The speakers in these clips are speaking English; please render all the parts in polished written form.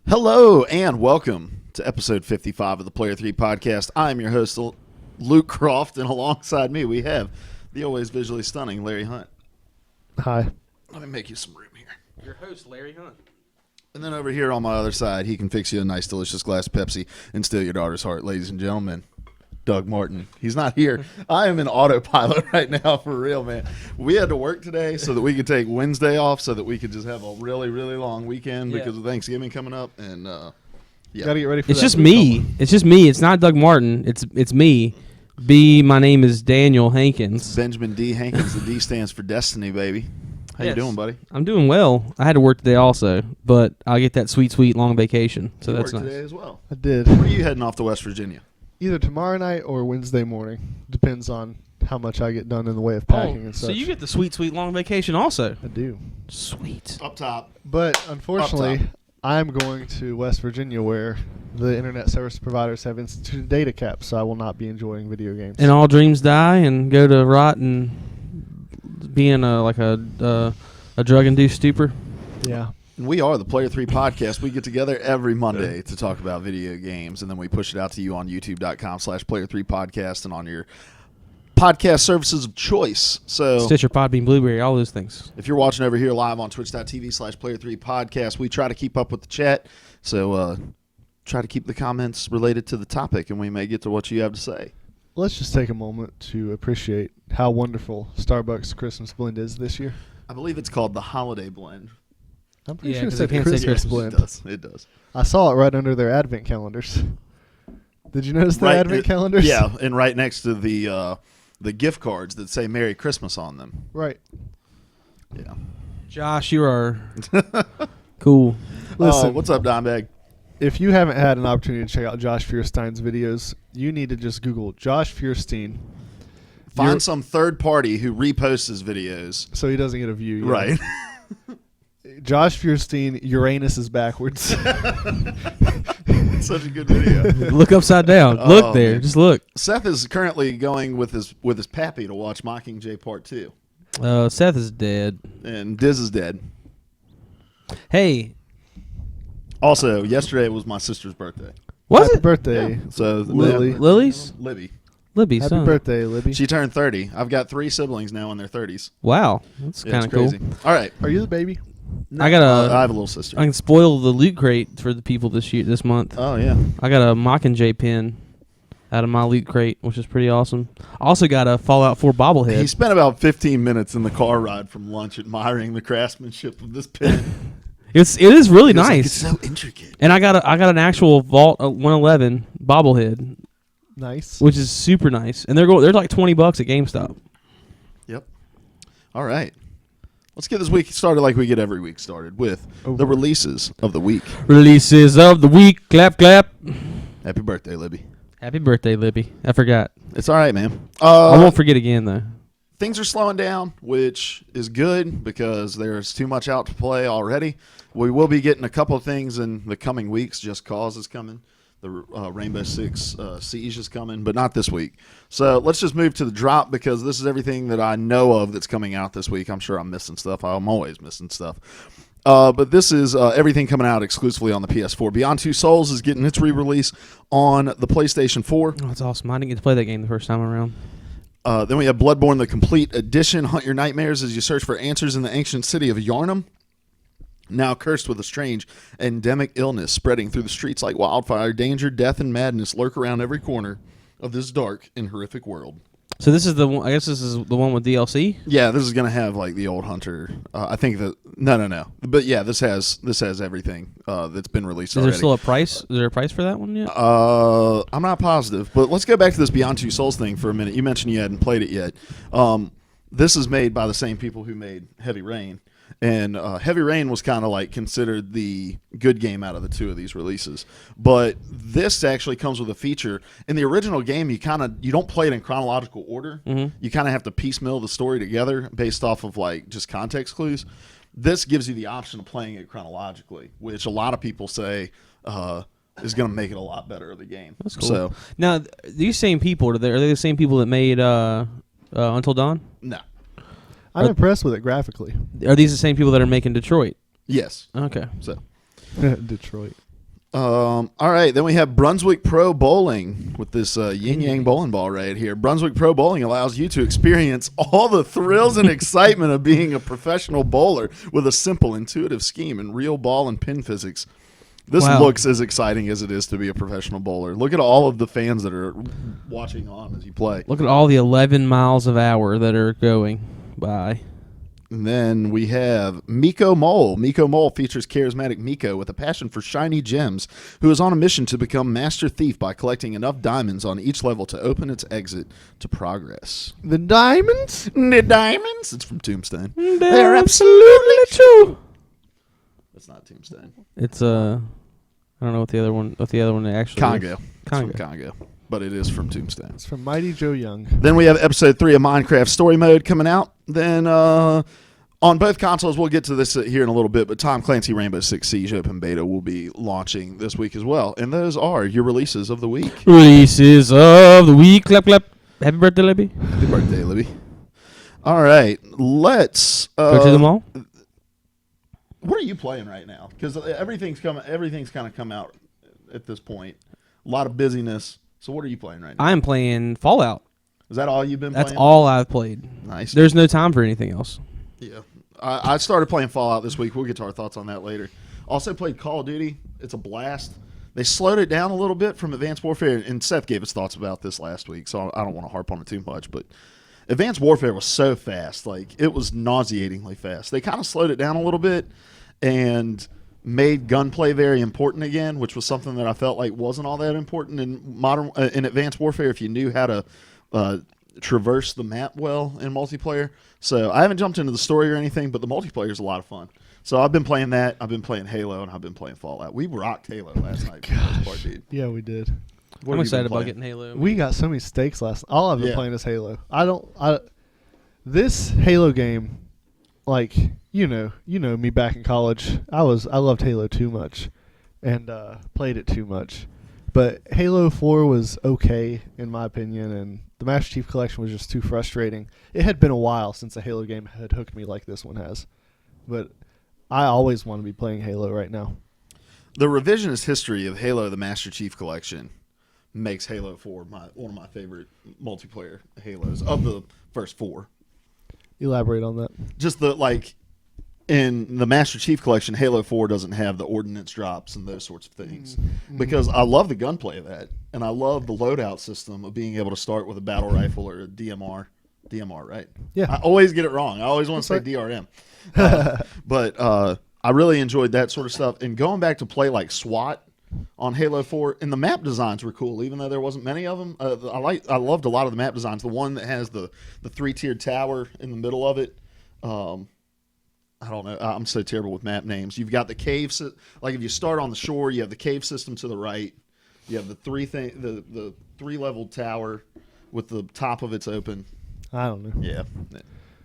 Hello and welcome to episode 55 of the Player 3 podcast. I'm your host, Luke Croft, and alongside me we have the always visually stunning Larry Hunt. Hi. Let me make you some room here. Your host, Larry Hunt. And then over here on my other side, he can fix you a nice, delicious glass of Pepsi and steal your daughter's heart, ladies and gentlemen. Doug Martin. He's not here. I am in autopilot right now, for real, man. We had to work today so that we could take Wednesday off so that we could just have a really, really long weekend because of Thanksgiving coming up. And You gotta get ready for It's that just food me. coma. It's just me. It's not Doug Martin. It's me. My name is Daniel Hankins. Benjamin D. Hankins. The D stands for Destiny, baby. How Yes. you doing, buddy? I'm doing well. I had to work today also, but I'll get that sweet, sweet long vacation. So You that's worked nice. today as well. I did. When are you heading off to West Virginia? Either tomorrow night or Wednesday morning. Depends on how much I get done in the way of packing and such. So you get the sweet, sweet long vacation also. I do. Sweet. Up top. But unfortunately, Up top. I'm going to West Virginia where the internet service providers have instituted data caps, so I will not be enjoying video games. And all dreams die and go to rot and be in a drug-induced stupor. Yeah. And we are the Player 3 podcast. We get together every Monday to talk about video games, and then we push it out to you on youtube.com/player3podcast and on your podcast services of choice. So Stitcher, Podbean, Blueberry, all those things. if you're watching over here live on twitch.tv/player3podcast, we try to keep up with the chat. So try to keep the comments related to the topic, and we may get to what you have to say. Let's just take a moment to appreciate how wonderful Starbucks Christmas blend is this year. I believe it's called the Holiday Blend. I'm pretty Yeah, sure it 'cause said they can't say Christmas Christmas. blend. It does. I saw it right under their advent calendars. Did you notice their Right, advent calendars? Yeah, and right next to the gift cards that say Merry Christmas on them. Right. Yeah. Josh, you are cool. Listen. What's up, Dimebag? If you haven't had an opportunity to check out Josh Feuerstein's videos, you need to just Google Josh Feuerstein. Find some third party who reposts his videos. So he doesn't get a view. You know? Right. Josh Feuerstein, Uranus is backwards. It's such a good video. Look upside down. Oh, Look there. man. Just look. Seth is currently going with his pappy to watch Mockingjay Part 2. Seth is dead. And Diz is dead. Hey, Also, yesterday was my sister's birthday. was Happy it birthday, Yeah. So Lily. Lily's? Libby. Libby, Happy son. birthday, Libby. She turned 30. I've got 3 siblings now in their 30s. Wow, that's Yeah, kind it's of cool. crazy. All right. Are you the baby? I got I have a little sister. I can spoil the loot crate for the people this month. Oh, yeah. I got a Mockingjay pin out of my loot crate, which is pretty awesome. I also got a Fallout 4 bobblehead. He spent about 15 minutes in the car ride from lunch admiring the craftsmanship of this pen. It is really He was like, nice. it's so intricate. And I got an actual Vault 111 bobblehead, Nice. which is super nice. And they're like $20 at GameStop. Yep. All right. Let's get this week started like we get every week started with the releases of the week. Releases of the week. Clap, clap. Happy birthday, Libby. Happy birthday, Libby. I forgot. It's all right, man. I won't forget again, though. Things are slowing down, which is good because there's too much out to play already. We will be getting a couple of things in the coming weeks. Just Cause is coming. The Rainbow Six Siege is coming, but not this week. So let's just move to the drop because this is everything that I know of that's coming out this week. I'm sure I'm missing stuff. I'm always missing stuff. But this is everything coming out exclusively on the PS4. Beyond Two Souls is getting its re-release on the PlayStation 4. Oh, that's awesome. I didn't get to play that game the first time around. Then we have Bloodborne, the Complete Edition. Hunt your nightmares as you search for answers in the ancient city of Yharnam. Now cursed with a strange endemic illness spreading through the streets like wildfire, danger, death, and madness lurk around every corner of this dark and horrific world. So this is the one. I guess this is the one with DLC. Yeah, this is gonna have like the old Hunter. I think that no. But yeah, this has everything that's been released Is already. there still a price? Is there a price for that one yet? I'm not positive, but let's go back to this Beyond Two Souls thing for a minute. You mentioned you hadn't played it yet. This is made by the same people who made Heavy Rain. And Heavy Rain was kind of like considered the good game out of the two of these releases. But this actually comes with a feature. In the original game, you don't play it in chronological order. Mm-hmm. You kind of have to piecemeal the story together based off of like just context clues. This gives you the option of playing it chronologically, which a lot of people say is going to make it a lot better of the game. That's cool. So now, these same people, are they the same people that made Until Dawn? no. I'm impressed with it graphically. Are these the same people that are making Detroit? Yes. Okay. So Detroit. All right, then we have Brunswick Pro Bowling with this yin yang bowling ball right here. Brunswick Pro Bowling allows you to experience all the thrills and excitement of being a professional bowler with a simple, intuitive scheme and real ball and pin physics. This Wow. looks as exciting as it is to be a professional bowler. Look at all of the fans that are watching on as you play. Look at all the 11 miles of hour that are going by. And then we have Miko Mole. Miko Mole features charismatic Miko with a passion for shiny gems, who is on a mission to become master thief by collecting enough diamonds on each level to open its exit to progress. The diamonds? The diamonds? It's from Tombstone. They're absolutely true. That's not Tombstone. It's I don't know what the other one actually Congo. is. It's from Congo. But it is from Tombstone. It's from Mighty Joe Young. Then we have episode 3 of Minecraft Story Mode coming out. Then on both consoles, we'll get to this here in a little bit, but Tom Clancy Rainbow Six Siege Open Beta will be launching this week as well. And those are your releases of the week. Releases of the week. Clap, clap. Happy birthday, Libby. Happy birthday, Libby. All right, let's Go to the mall. What are you playing right now? Because everything's kind of come out at this point. A lot of busyness. So what are you playing right now? I am playing Fallout. Is that all you've been That's playing? all I've played. Nice. There's no time for anything else. Yeah. I started playing Fallout this week. We'll get to our thoughts on that later. Also played Call of Duty. It's a blast. They slowed it down a little bit from Advanced Warfare, and Seth gave us thoughts about this last week, so I don't want to harp on it too much, but Advanced Warfare was so fast. Like, it was nauseatingly fast. They kind of slowed it down a little bit and made gunplay very important again, which was something that I felt like wasn't all that important in Advanced Warfare if you knew how to traverse the map well in multiplayer. So I haven't jumped into the story or anything, but the multiplayer is a lot of fun. So I've been playing that. I've been playing Halo, and I've been playing Fallout. We rocked Halo last night for the most part, dude. Yeah, we did. What have I'm you excited been about playing? getting Halo. We got so many stakes last. All I've been Yeah. playing is Halo. This Halo game, like you know me back in college. I loved Halo too much, and played it too much. But Halo 4 was okay in my opinion, and the Master Chief Collection was just too frustrating. It had been a while since a Halo game had hooked me like this one has, but I always want to be playing Halo right now. The revisionist history of Halo: The Master Chief Collection makes Halo 4 one of my favorite multiplayer Halos of the first 4. Elaborate on that. Just in the Master Chief Collection, Halo 4 doesn't have the ordnance drops and those sorts of things. Because I love the gunplay of that, and I love the loadout system of being able to start with a battle rifle or a DMR. DMR, right? Yeah. I always get it wrong. I always want to say That's DRM. But I really enjoyed that sort of stuff. And going back to play like SWAT on Halo 4, and the map designs were cool, even though there wasn't many of them. I loved a lot of the map designs. The one that has the 3-tiered tower in the middle of it. I don't know. I'm so terrible with map names. You've got the cave. Like if you start on the shore, you have the cave system to the right. You have the the 3-level tower with the top of it's open. I don't know. Yeah,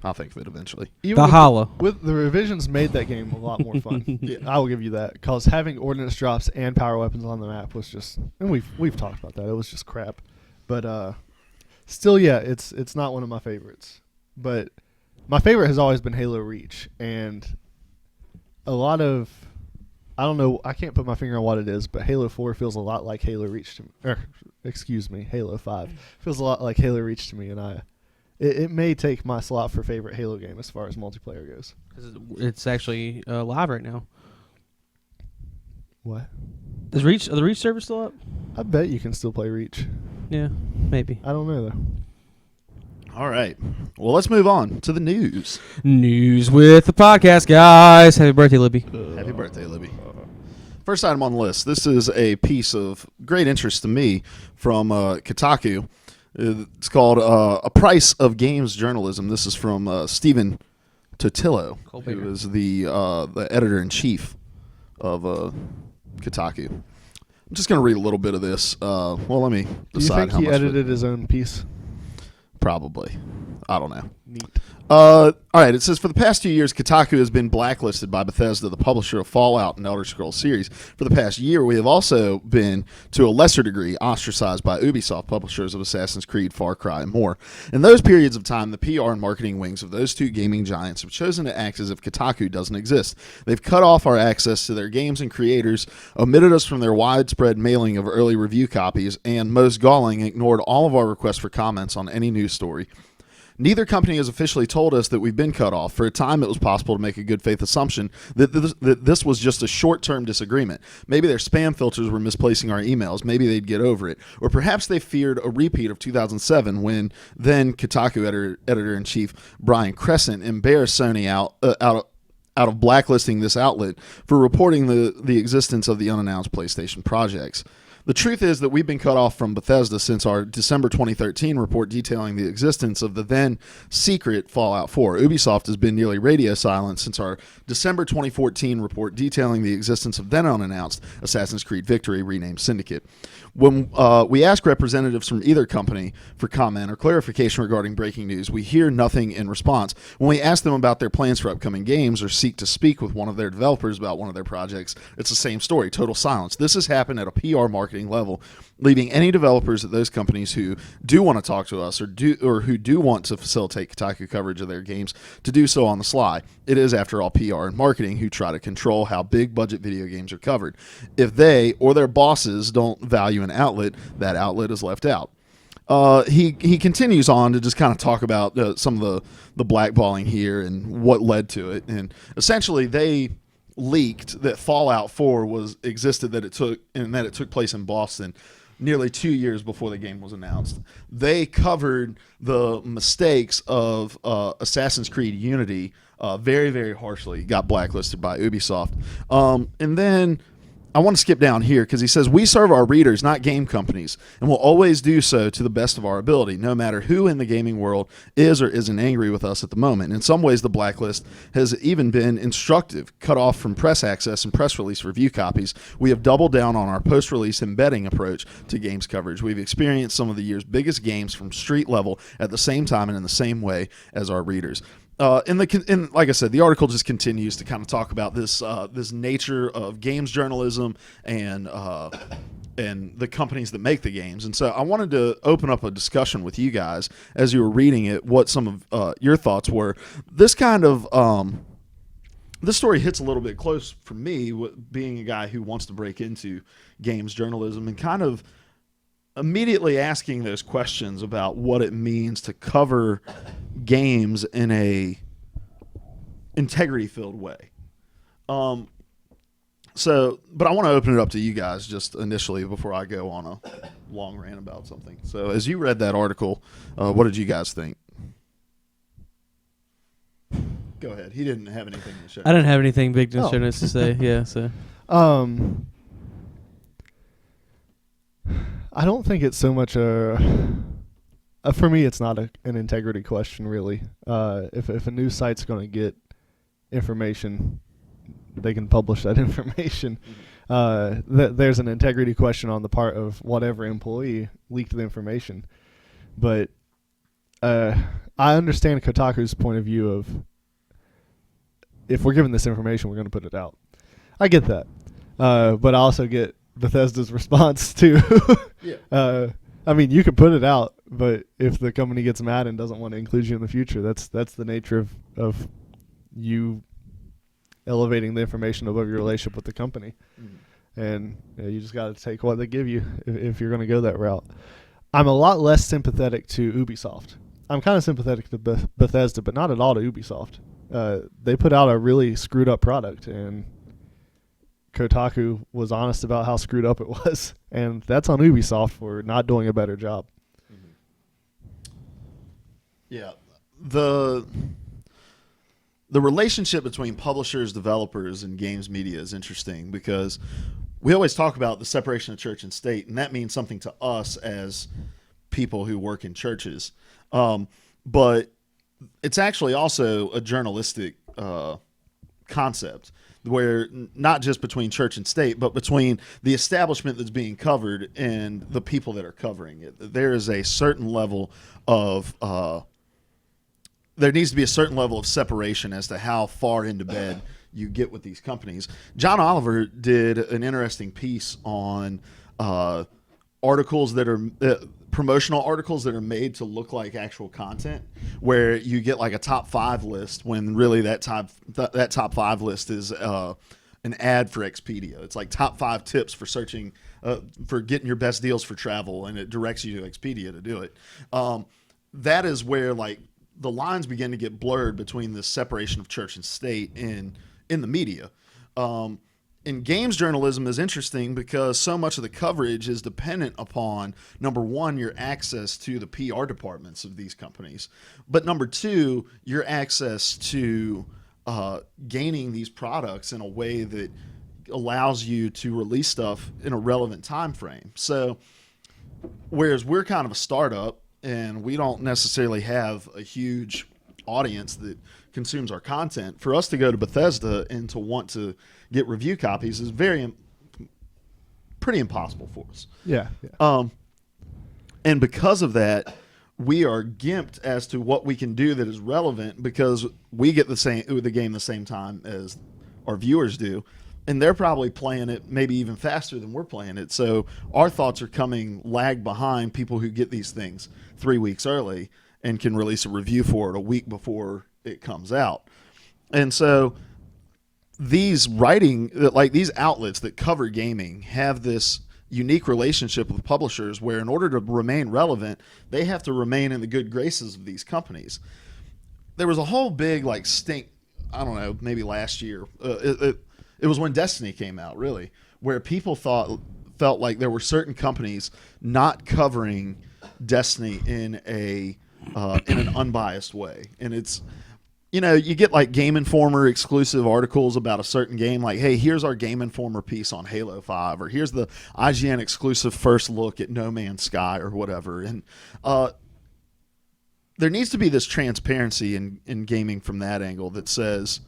I'll think of it eventually. Even Valhalla. with the revisions made that game a lot more fun. Yeah. I will give you that, because having ordnance drops and power weapons on the map was just, and we've talked about that. It was just crap, but still, yeah, it's not one of my favorites. But my favorite has always been Halo Reach, and a lot of, I don't know, I can't put my finger on what it is, but Halo 4 feels a lot like Halo Reach to me. Halo 5 feels a lot like Halo Reach to me, and it may take my slot for favorite Halo game as far as multiplayer goes. 'Cause it's actually live right now. What? Are the Reach servers still up? I bet you can still play Reach. Yeah, maybe. I don't know though. All right. Well, let's move on to the news. News with the podcast, guys. Happy birthday, Libby. Happy birthday, Libby. First item on the list. This is a piece of great interest to me from Kotaku. It's called A Price of Games Journalism. This is from Stephen Totillo, who is the editor-in-chief of Kotaku. I'm just going to read a little bit of this. Well, let me Do you decide think how he much. edited his own piece? Probably. I don't know. Neat. All right, it says, for the past 2 years, Kotaku has been blacklisted by Bethesda, the publisher of Fallout and Elder Scrolls series. For the past year, we have also been, to a lesser degree, ostracized by Ubisoft, publishers of Assassin's Creed, Far Cry, and more. In those periods of time, the PR and marketing wings of those two gaming giants have chosen to act as if Kotaku doesn't exist. They've cut off our access to their games and creators, omitted us from their widespread mailing of early review copies, and, most galling, ignored all of our requests for comments on any news story. Neither company has officially told us that we've been cut off. For a time, it was possible to make a good faith assumption that this was just a short-term disagreement. Maybe their spam filters were misplacing our emails. Maybe they'd get over it. Or perhaps they feared a repeat of 2007 when then Kotaku editor-in-chief Brian Crescent embarrassed Sony out of blacklisting this outlet for reporting the existence of the unannounced PlayStation projects. The truth is that we've been cut off from Bethesda since our December 2013 report detailing the existence of the then secret Fallout 4. Ubisoft has been nearly radio silent since our December 2014 report detailing the existence of then unannounced Assassin's Creed Victory, renamed Syndicate. When we ask representatives from either company for comment or clarification regarding breaking news, we hear nothing in response. When we ask them about their plans for upcoming games or seek to speak with one of their developers about one of their projects, it's the same story, total silence. This has happened at a PR marketing level, leaving any developers at those companies who do want to talk to us or who do want to facilitate Kotaku coverage of their games to do so on the sly. It is, after all, PR and marketing who try to control how big budget video games are covered. If they or their bosses don't value an outlet, that outlet is left out. He continues on to just kind of talk about some of the blackballing here and what led to it. And essentially, they leaked that Fallout 4 existed, that it took place in Boston nearly 2 years before the game was announced. They covered the mistakes of Assassin's Creed Unity very, very harshly. Got blacklisted by Ubisoft. And then I want to skip down here because he says, we serve our readers, not game companies, and will always do so to the best of our ability, no matter who in the gaming world is or isn't angry with us at the moment. In some ways, the blacklist has even been instructive. Cut off from press access and press release review copies, we have doubled down on our post-release embedding approach to games coverage. We've experienced some of the year's biggest games from street level at the same time and in the same way as our readers. And like I said, the article just continues to kind of talk about this nature of games journalism and the companies that make the games. And so I wanted to open up a discussion with you guys as you were reading it, what some of your thoughts were. This kind of this story hits a little bit close for me, being a guy who wants to break into games journalism and kind of immediately asking those questions about what it means to cover games in a integrity-filled way. But I want to open it up to you guys just initially before I go on a long rant about something. So as you read that article, what did you guys think? Go ahead. He didn't have anything to share. I didn't have anything big to to say. Yeah, so. I don't think it's so much for me, it's not an integrity question, really. If a news site's going to get information, they can publish that information. There's an integrity question on the part of whatever employee leaked the information. But I understand Kotaku's point of view of, if we're given this information, we're going to put it out. I get that. But I also get Bethesda's response too. Yeah. I mean, you can put it out, but if the company gets mad and doesn't want to include you in the future, that's the nature of you elevating the information above your relationship with the company. And you just got to take what they give you if you're going to go that route. I'm a lot less sympathetic to Ubisoft. I'm kind of sympathetic to Bethesda, but not at all to Ubisoft. They put out a really screwed up product, and Kotaku was honest about how screwed up it was, and that's on Ubisoft for not doing a better job. Yeah, the relationship between publishers, developers, and games media is interesting because we always talk about the separation of church and state, and that means something to us as people who work in churches. But it's actually also a journalistic concept, where not just between church and state, but between the establishment that's being covered and the people that are covering it. There is a certain level of there needs to be a certain level of separation as to how far into bed you get with these companies. John Oliver did an interesting piece on articles that are promotional articles that are made to look like actual content, where you get like a top 5 list when really that top 5 list is an ad for Expedia. It's like top 5 tips for searching for getting your best deals for travel, and it directs you to Expedia to do it. That is where like the lines begin to get blurred between the separation of church and state in the media. And games journalism is interesting because so much of the coverage is dependent upon, number one, your access to the PR departments of these companies, but number two, your access to gaining these products in a way that allows you to release stuff in a relevant time frame. So whereas we're kind of a startup and we don't necessarily have a huge audience that consumes our content, for us to go to Bethesda and to want to get review copies is pretty impossible for us. Yeah. And because of that, we are gimped as to what we can do that is relevant, because we get the game the same time as our viewers do, and they're probably playing it maybe even faster than we're playing it. So our thoughts are coming lag behind people who get these things 3 weeks early and can release a review for it a week before it comes out. And so these outlets that cover gaming have this unique relationship with publishers where, in order to remain relevant, they have to remain in the good graces of these companies. There was a whole big stink, I don't know, maybe last year. It was when Destiny came out, really, where people felt like there were certain companies not covering Destiny in an unbiased way. And it's, you get like Game Informer exclusive articles about a certain game, like, hey, here's our Game Informer piece on Halo 5, or here's the IGN exclusive first look at No Man's Sky, or whatever. And there needs to be this transparency in gaming from that angle that says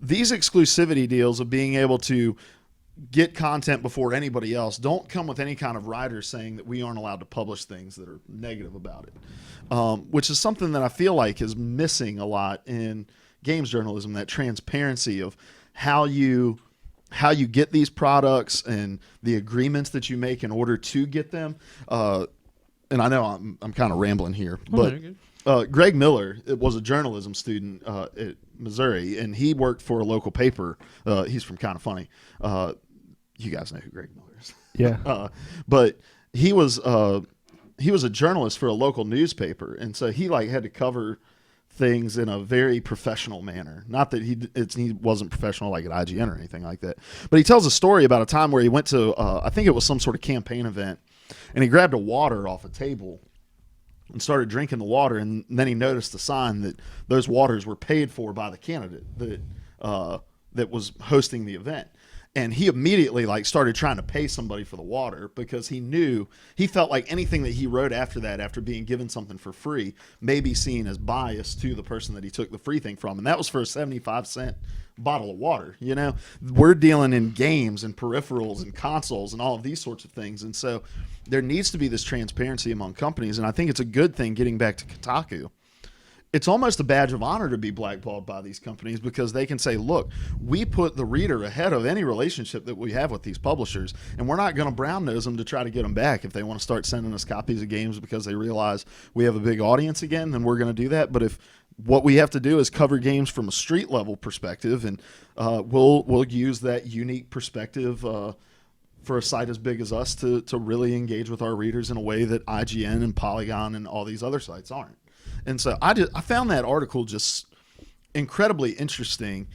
these exclusivity deals of being able to get content before anybody else don't come with any kind of rider saying that we aren't allowed to publish things that are negative about it, which is something that I feel like is missing a lot in games journalism, that transparency of how you get these products and the agreements that you make in order to get them. And I know I'm kind of rambling here, but Greg Miller was a journalism student at Missouri, and he worked for a local paper. He's from Kind of Funny. You guys know who Greg Miller is. Yeah. But he was a journalist for a local newspaper, and so he had to cover things in a very professional manner. Not that he wasn't professional like at IGN or anything like that. But he tells a story about a time where he went to I think it was some sort of campaign event, and he grabbed a water off a table and started drinking the water, and then he noticed a sign that those waters were paid for by the candidate that was hosting the event. And he immediately started trying to pay somebody for the water, because he felt like anything that he wrote after that, after being given something for free, may be seen as biased to the person that he took the free thing from. And that was for a 75-cent bottle of water. We're dealing in games and peripherals and consoles and all of these sorts of things. And so there needs to be this transparency among companies. And I think it's a good thing, getting back to Kotaku. It's almost a badge of honor to be blackballed by these companies, because they can say, look, we put the reader ahead of any relationship that we have with these publishers, and we're not going to brown nose them to try to get them back. If they want to start sending us copies of games because they realize we have a big audience again, then we're going to do that. But if what we have to do is cover games from a street level perspective, and we'll use that unique perspective for a site as big as us to really engage with our readers in a way that IGN and Polygon and all these other sites aren't. And so I found that article just incredibly interesting,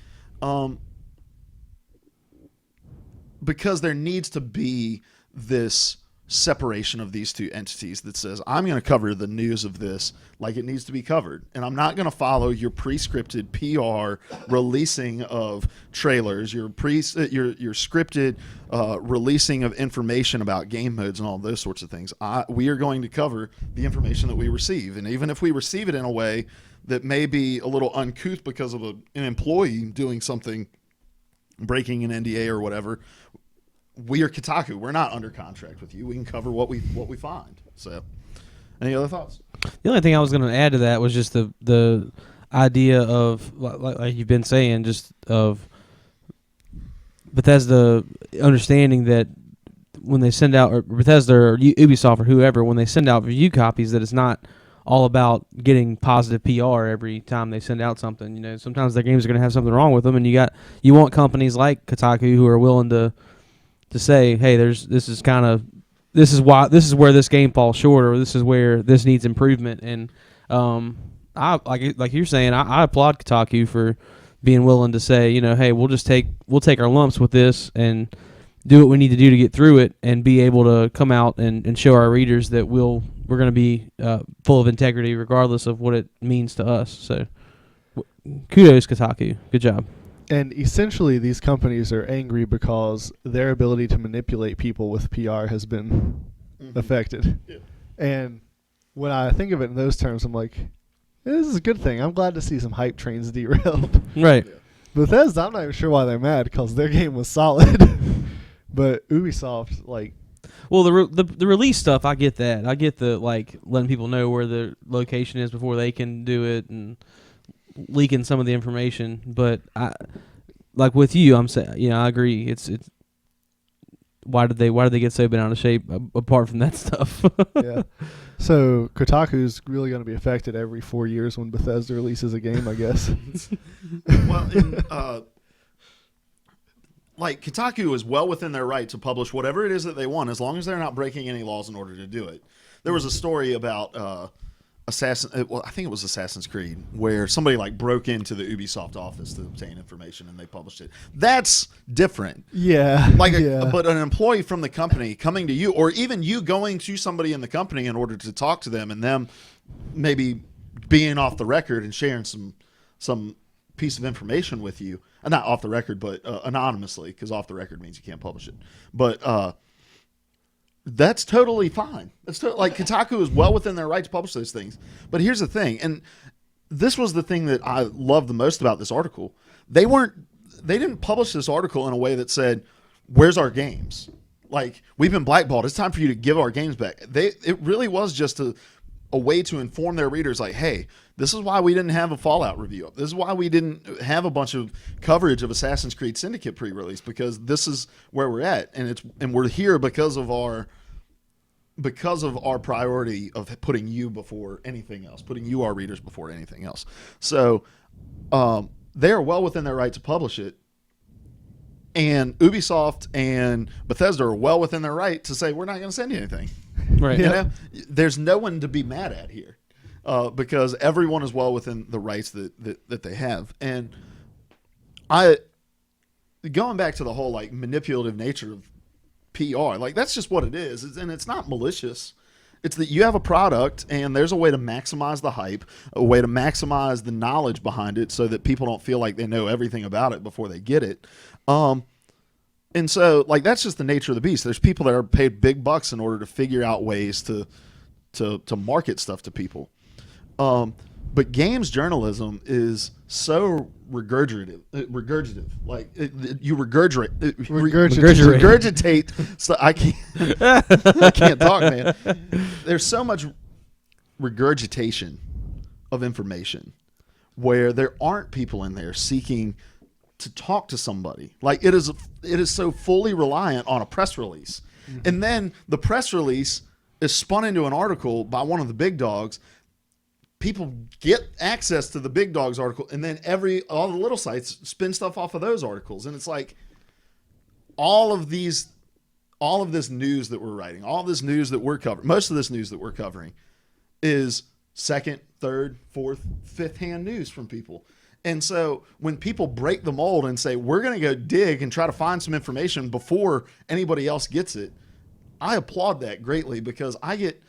because there needs to be this separation of these two entities that says, I'm going to cover the news of this like it needs to be covered, and I'm not going to follow your pre-scripted PR releasing of trailers, your scripted releasing of information about game modes and all those sorts of things. We are going to cover the information that we receive, and even if we receive it in a way that may be a little uncouth because of an employee doing something, breaking an NDA or whatever, we are Kotaku. We're not under contract with you. We can cover what we find. So, any other thoughts? The only thing I was going to add to that was just the idea of like you've been saying, just of Bethesda understanding that when they send out, or Bethesda or Ubisoft or whoever, when they send out review copies, that it's not all about getting positive PR every time they send out something. You know, sometimes their games are going to have something wrong with them, and you want companies like Kotaku who are willing to say, hey, this is where this game falls short, or this is where this needs improvement. And I like you're saying, I applaud Kotaku for being willing to say, you know, hey, we'll take our lumps with this and do what we need to do to get through it, and be able to come out and show our readers that we're going to be full of integrity regardless of what it means to us. So kudos, Kotaku. Good job. And essentially, these companies are angry because their ability to manipulate people with PR has been affected. Yeah. And when I think of it in those terms, I'm like, this is a good thing. I'm glad to see some hype trains derailed. Right. Yeah. Bethesda, I'm not even sure why they're mad, because their game was solid. But Ubisoft, like... Well, the release stuff, I get that. I get the, like, letting people know where the location is before they can do it and leaking some of the information. But like with you, I'm saying, you know, I agree. It's why did they get so bent out of shape apart from that stuff? Yeah. So Kotaku's really going to be affected every 4 years when Bethesda releases a game, I guess. Well, like Kotaku is well within their right to publish whatever it is that they want, as long as they're not breaking any laws in order to do it. There was a story about I think it was Assassin's Creed, where somebody like broke into the Ubisoft office to obtain information and they published it. That's different. Yeah. But an employee from the company coming to you, or even you going to somebody in the company in order to talk to them, and them maybe being off the record and sharing some piece of information with you. Not off the record, but anonymously, because off the record means you can't publish it. But that's totally fine. Like Kotaku is well within their right to publish those things. But here's the thing, and this was the thing that I love the most about this article. They didn't publish this article in a way that said, "Where's our games? Like, we've been blackballed. It's time for you to give our games back." It really was just a way to inform their readers, like, hey, this is why we didn't have a Fallout review up. This is why we didn't have a bunch of coverage of Assassin's Creed Syndicate pre-release, because this is where we're at, and we're here because of our priority of putting you before anything else, putting you, our readers, before anything else. So they are well within their right to publish it, and Ubisoft and Bethesda are well within their right to say, we're not going to send you anything. Right. You know? There's no one to be mad at here, because everyone is well within the rights that they have. And going back to the whole like manipulative nature of PR, like that's just what it is. And it's not malicious. It's that you have a product and there's a way to maximize the hype, a way to maximize the knowledge behind it so that people don't feel like they know everything about it before they get it. And so, like, that's just the nature of the beast. There's people that are paid big bucks in order to figure out ways to market stuff to people. But games journalism is so regurgitative. Like, you regurgitate. So I can't talk, man. There's so much regurgitation of information where there aren't people in there seeking to talk to somebody. Like, it is so fully reliant on a press release. Mm-hmm. And then the press release is spun into an article by one of the big dogs. People get access to the big dog's article, and then all the little sites spin stuff off of those articles. And it's like all of this news that we're writing, all this news that we're covering, most of this news that we're covering is second, third, fourth, fifth hand news from people. And so when people break the mold and say, we're going to go dig and try to find some information before anybody else gets it, I applaud that greatly, because I get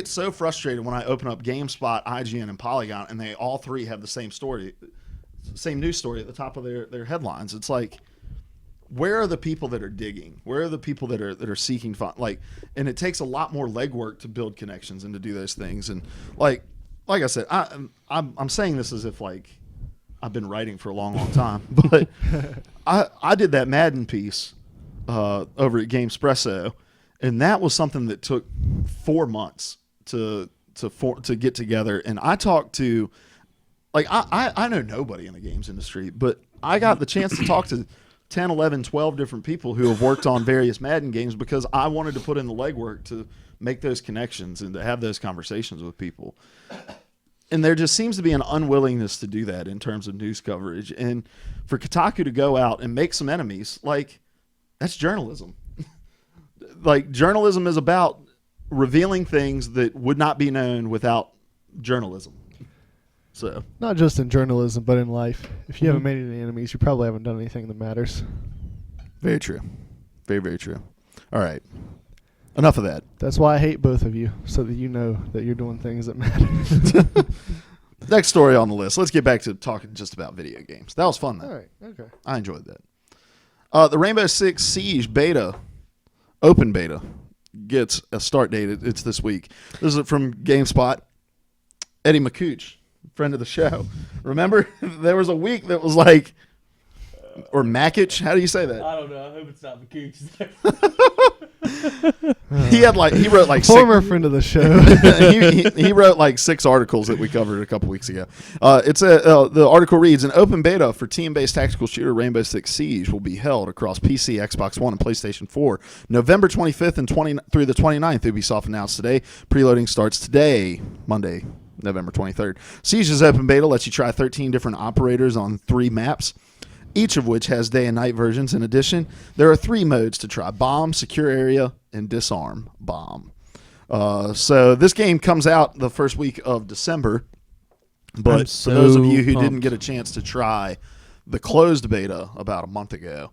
so frustrated when I open up GameSpot, IGN, and Polygon, and they all three have the same story, same news story at the top of their headlines. It's like, where are the people that are digging? Where are the people that are seeking fun? Like, and it takes a lot more legwork to build connections and to do those things. And like I said, I'm saying this as if like I've been writing for a long, long time, but I did that Madden piece over at GameSpresso, and that was something that took 4 months to to get together, and I talked to, like, I know nobody in the games industry, but I got the chance to talk to 10, 11, 12 different people who have worked on various Madden games because I wanted to put in the legwork to make those connections and to have those conversations with people. And there just seems to be an unwillingness to do that in terms of news coverage. And for Kotaku to go out and make some enemies, like, that's journalism. Like, journalism is about revealing things that would not be known without journalism. So, not just in journalism, but in life. If you haven't made any enemies, you probably haven't done anything that matters. very true. Very, very true. All right. Enough of that. That's why I hate both of you, so that you know that you're doing things that matter. Next story on the list. Let's get back to talking just about video games. That was fun, though. All right. Okay. I enjoyed that. The Rainbow Six Siege beta, open beta, gets a start date. It's this week. This is from GameSpot. Eddie McCooch, friend of the show. Remember, there was a week that was like, or Makich. How do you say that? I don't know. I hope it's not McCooch. He wrote like former friend of the show. he wrote like 6 articles that we covered a couple weeks ago. The article reads: an open beta for team-based tactical shooter Rainbow Six Siege will be held across PC, Xbox One, and PlayStation 4, November 25th and through the 29th. Ubisoft announced today. Preloading starts today, Monday, November 23rd. Siege's open beta lets you try 13 different operators on 3 maps, each of which has day and night versions. In addition, there are 3 modes to try: bomb, secure area, and disarm bomb. So this game comes out the first week of December, but for those of you who didn't get a chance to try the closed beta about a month ago,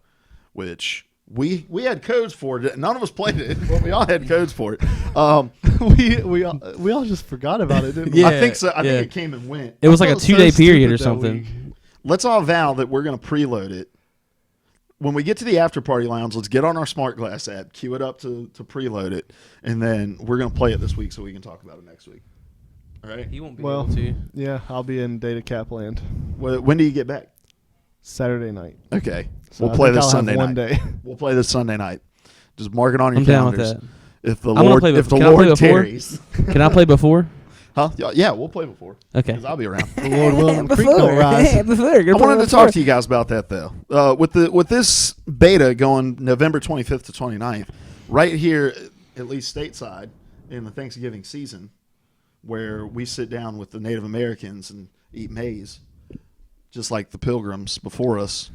which we had codes for it, none of us played it, but we all had codes for it. we all just forgot about it, didn't we? Yeah, I think so. I think yeah. it came and went. It was like a felt so 2-day period or stupid that something. week. Let's all vow that we're going to preload it. When we get to the after party lounge, let's get on our Smart Glass app, queue it up to preload it, and then we're going to play it this week so we can talk about it next week. All right? He won't be Well, able to. Yeah, I'll be in data cap land When do you get back? Saturday night. Okay. So We'll I play think this I'll Sunday have night. one day. We'll play this Sunday night. Just mark it on your I'm down with calendars. that. If the I'm gonna Lord, play if the can I play Lord before? tarries. Can I play before? Huh? Yeah, we'll play before. Okay. Because I'll be around. The Lord willing, and the creek don't rise. I wanted to talk to you guys about that, though. With this beta going November 25th to 29th, right here, at least stateside, in the Thanksgiving season, where we sit down with the Native Americans and eat maize, just like the pilgrims before us.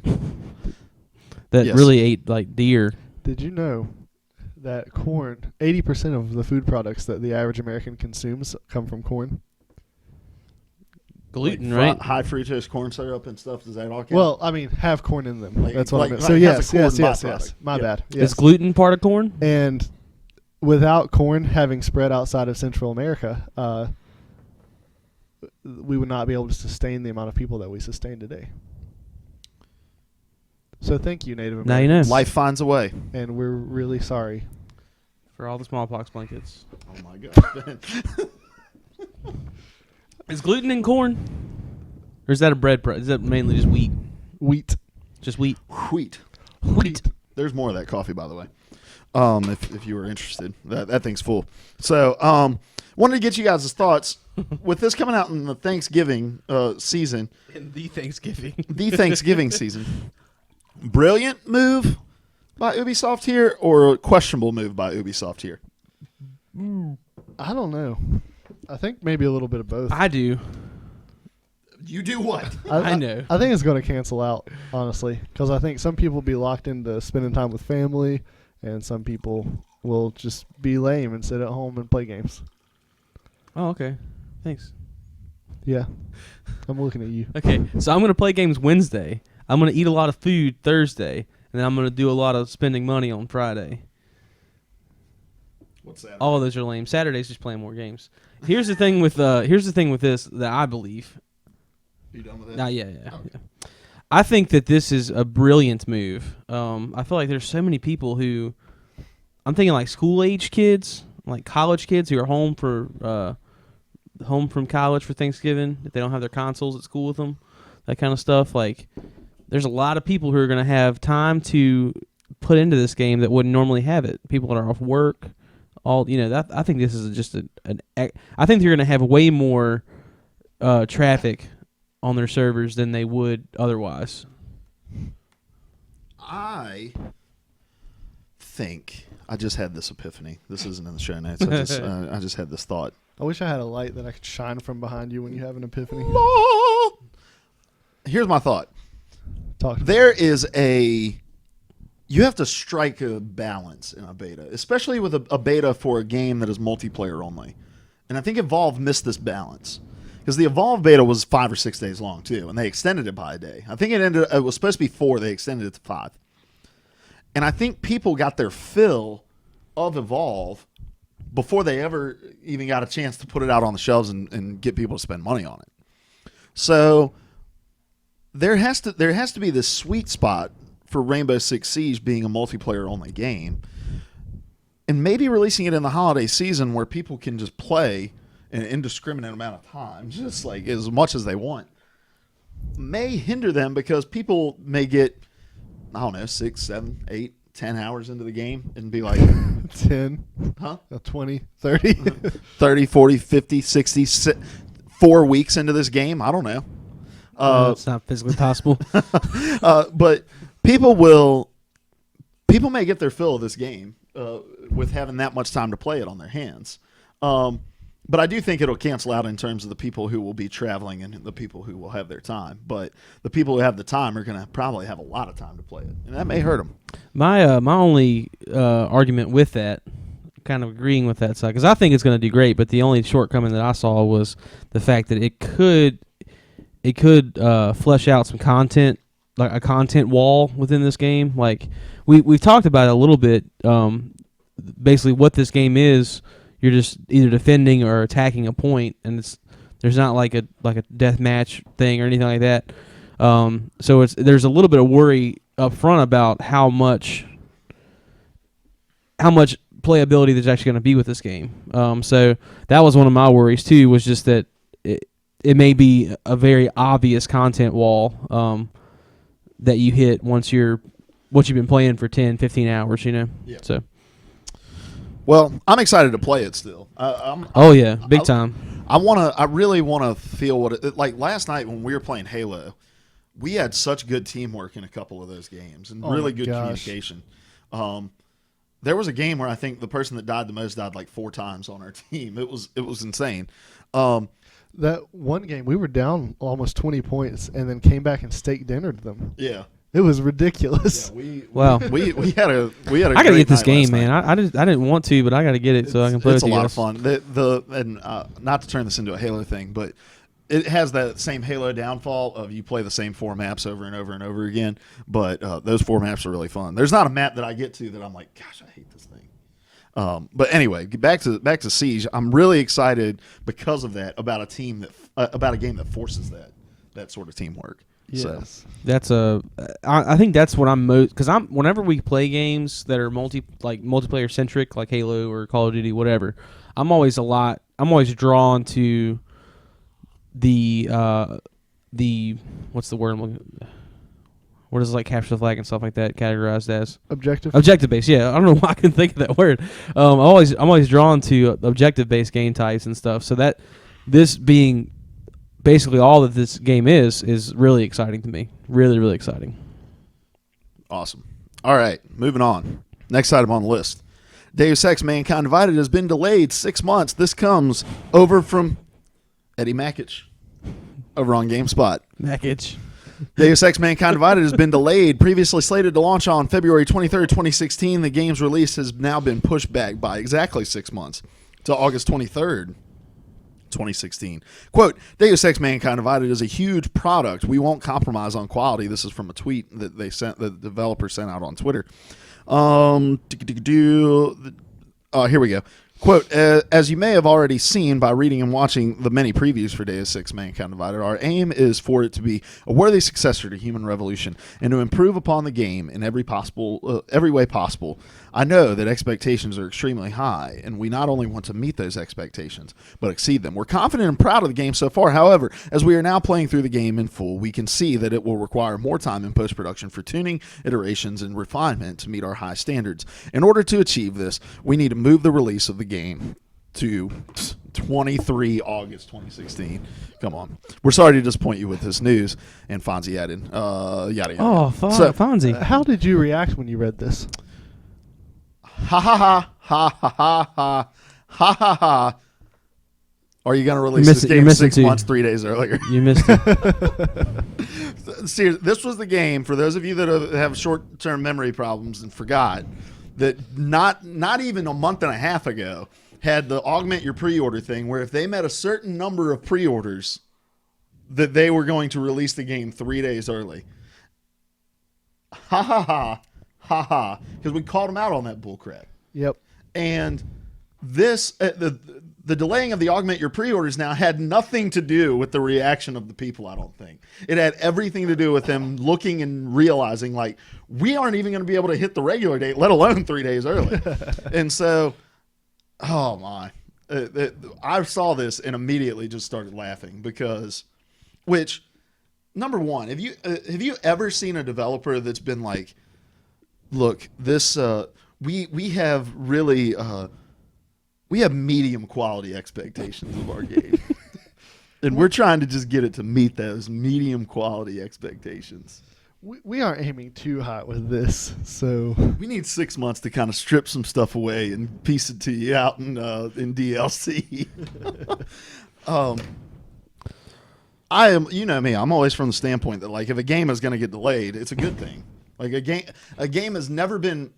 That Yes. really ate like deer. Did you know that corn, 80% of the food products that the average American consumes come from corn? Gluten, Like right? high fructose corn syrup and stuff. Does that all count? Well, I mean, have corn in them. Like- That's what like- I meant. like So has yes, a corn yes. byproduct. My Yeah. bad. Is Yes. gluten part of corn? And without corn having spread outside of Central America, we would not be able to sustain the amount of people that we sustain today. So thank you, Native Now you Americans. know. Life finds a way. And we're really sorry. For all the smallpox blankets. Oh my God. Is gluten in corn? Or is that a bread? Is that mainly just wheat? Wheat. Just wheat. Wheat. Wheat. There's more of that coffee, by the way. If you were interested, that thing's full. So, wanted to get you guys' thoughts with this coming out in the Thanksgiving season. In the Thanksgiving. The Thanksgiving season. Brilliant move by Ubisoft here, or a questionable move by Ubisoft here? I don't know. I think maybe a little bit of both. I do. You do what? I know. I think it's going to cancel out, honestly, because I think some people will be locked into spending time with family, and some people will just be lame and sit at home and play games. Oh, okay. Thanks. Yeah, I'm looking at you. Okay, so I'm going to play games Wednesday. I'm going to eat a lot of food Thursday, and then I'm going to do a lot of spending money on Friday. What's that? All of those are lame. Saturday's just playing more games. Here's the thing with this that I believe. You done with that? Yeah. Okay. I think that this is a brilliant move. I feel like there's so many people who, I'm thinking like school age kids, like college kids who are home from college for Thanksgiving if they don't have their consoles at school with them, that kind of stuff. Like, there's a lot of people who are going to have time to put into this game that wouldn't normally have it. People that are off work, all that. I think this is just I think they're going to have way more traffic on their servers than they would otherwise. I think I just had this epiphany. This isn't in the show notes. I just had this thought. I wish I had a light that I could shine from behind you when you have an epiphany. Here's my thought. Talk to me. There is you have to strike a balance in a beta, especially with a beta for a game that is multiplayer only. And I think Evolve missed this balance. Because the Evolve beta was 5 or 6 days long, too, and they extended it by a day. I think it was supposed to be 4. They extended it to 5. And I think people got their fill of Evolve before they ever even got a chance to put it out on the shelves and get people to spend money on it. So there has to be this sweet spot for Rainbow Six Siege being a multiplayer-only game, and maybe releasing it in the holiday season where people can just play an indiscriminate amount of time, just like as much as they want, may hinder them because people may get, I don't know, 6, 7, 8, 10 hours into the game and be like 10, 20, 30. 30, 40, 50, 60, 4 weeks into this game. I don't know. It's not physically possible. But people may get their fill of this game with having that much time to play it on their hands. But I do think it'll cancel out in terms of the people who will be traveling and the people who will have their time. But the people who have the time are going to probably have a lot of time to play it, and that may hurt them. My only argument with that, kind of agreeing with that side, because I think it's going to do great, but the only shortcoming that I saw was the fact that it could flesh out some content, like a content wall within this game. Like we've talked about it a little bit. Basically, what this game is. You're just either defending or attacking a point, and there's not like a deathmatch thing or anything like that. So there's a little bit of worry up front about how much playability there's actually going to be with this game. So that was one of my worries too. Was just that it may be a very obvious content wall that you hit once you've been playing for 10, 15 hours. Yeah. So. Well, I'm excited to play it still. Big time. I really want to feel what it like. Last night when we were playing Halo, we had such good teamwork in a couple of those games and really good communication. There was a game where I think the person that died the most died like 4 times on our team. It was insane. That one game we were down almost 20 points and then came back and steak dinnered them. Yeah. It was ridiculous. Yeah, we had a I gotta get this game, man. I didn't want to, but I gotta get it so I can play it. It's a lot of fun. Not to turn this into a Halo thing, but it has that same Halo downfall of you play the same 4 maps over and over and over again. But those 4 maps are really fun. There's not a map that I get to that I'm like, gosh, I hate this thing. But anyway, back to Siege. I'm really excited because of that about a game that forces that sort of teamwork. Yes. So I think that's what I'm most, because whenever we play games that are multiplayer centric, like Halo or Call of Duty, whatever, I'm always drawn to the what's the word I'm looking, what is like capture the flag and stuff like that categorized as objective based. Yeah, I don't know why I can think of that word. I'm always drawn to objective based game types and stuff. So that this being basically all that this game is really exciting to me. Really, really exciting. Awesome. All right, moving on. Next item on the list. Deus Ex Mankind Divided has been delayed 6 months. This comes over from Eddie Mackich over on GameSpot. Mackich. Deus Ex Mankind Divided has been delayed. Previously slated to launch on February 23rd, 2016, the game's release has now been pushed back by exactly 6 months to August 23rd. 2016. Quote, Deus Ex Mankind Divided is a huge product. We won't compromise on quality. This is from a tweet that the developer sent out on Twitter. Here we go. Quote, as you may have already seen by reading and watching the many previews for Deus Ex Mankind Divided, our aim is for it to be a worthy successor to Human Revolution and to improve upon the game in every way possible. I know that expectations are extremely high, and we not only want to meet those expectations, but exceed them. We're confident and proud of the game so far. However, as we are now playing through the game in full, we can see that it will require more time in post-production for tuning, iterations, and refinement to meet our high standards. In order to achieve this, we need to move the release of the game to 23 August 2016. Come on. We're sorry to disappoint you with this news. And Fonzie added, yada, yada. Oh, Fonzie. How did you react when you read this? Ha ha ha ha ha ha ha ha ha ha. Are you going to release this game 6 months, 3 days earlier? You missed it. Seriously, this was the game, for those of you that have short-term memory problems and forgot, that not even a month and a half ago had the augment your pre-order thing, where if they met a certain number of pre-orders, that they were going to release the game 3 days early. Ha ha ha. Ha ha, because we called them out on that bullcrap. Yep. And this, the delaying of the augment your pre-orders now had nothing to do with the reaction of the people, I don't think. It had everything to do with them looking and realizing, like, we aren't even going to be able to hit the regular date, let alone 3 days early. And so, oh my. I saw this and immediately just started laughing because, which, number one, have you ever seen a developer that's been like, look, this we have really we have medium quality expectations of our game, and we're trying to just get it to meet those medium quality expectations. We aren't aiming too high with this, so we need 6 months to kind of strip some stuff away and piece it to you out in DLC. I am, you know me, I'm always from the standpoint that, like, if a game is going to get delayed, it's a good thing. Like, a game has never been,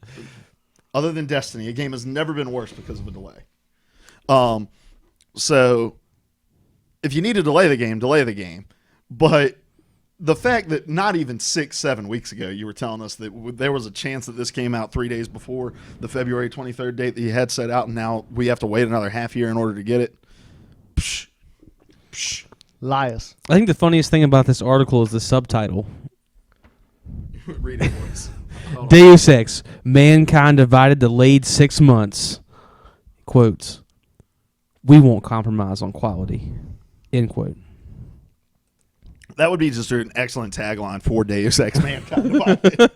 other than Destiny, a game has never been worse because of a delay. So if you need to delay the game. But the fact that not even 6-7 weeks ago you were telling us that there was a chance that this came out 3 days before the February 23rd date that you had set out, and now we have to wait another half year in order to get it. Psh, psh. Liars. I think the funniest thing about this article is the subtitle. Read it, boys. Deus Ex, Mankind Divided, delayed 6 months. Quotes. We won't compromise on quality. End quote. That would be just an excellent tagline for Deus Ex Mankind Divided.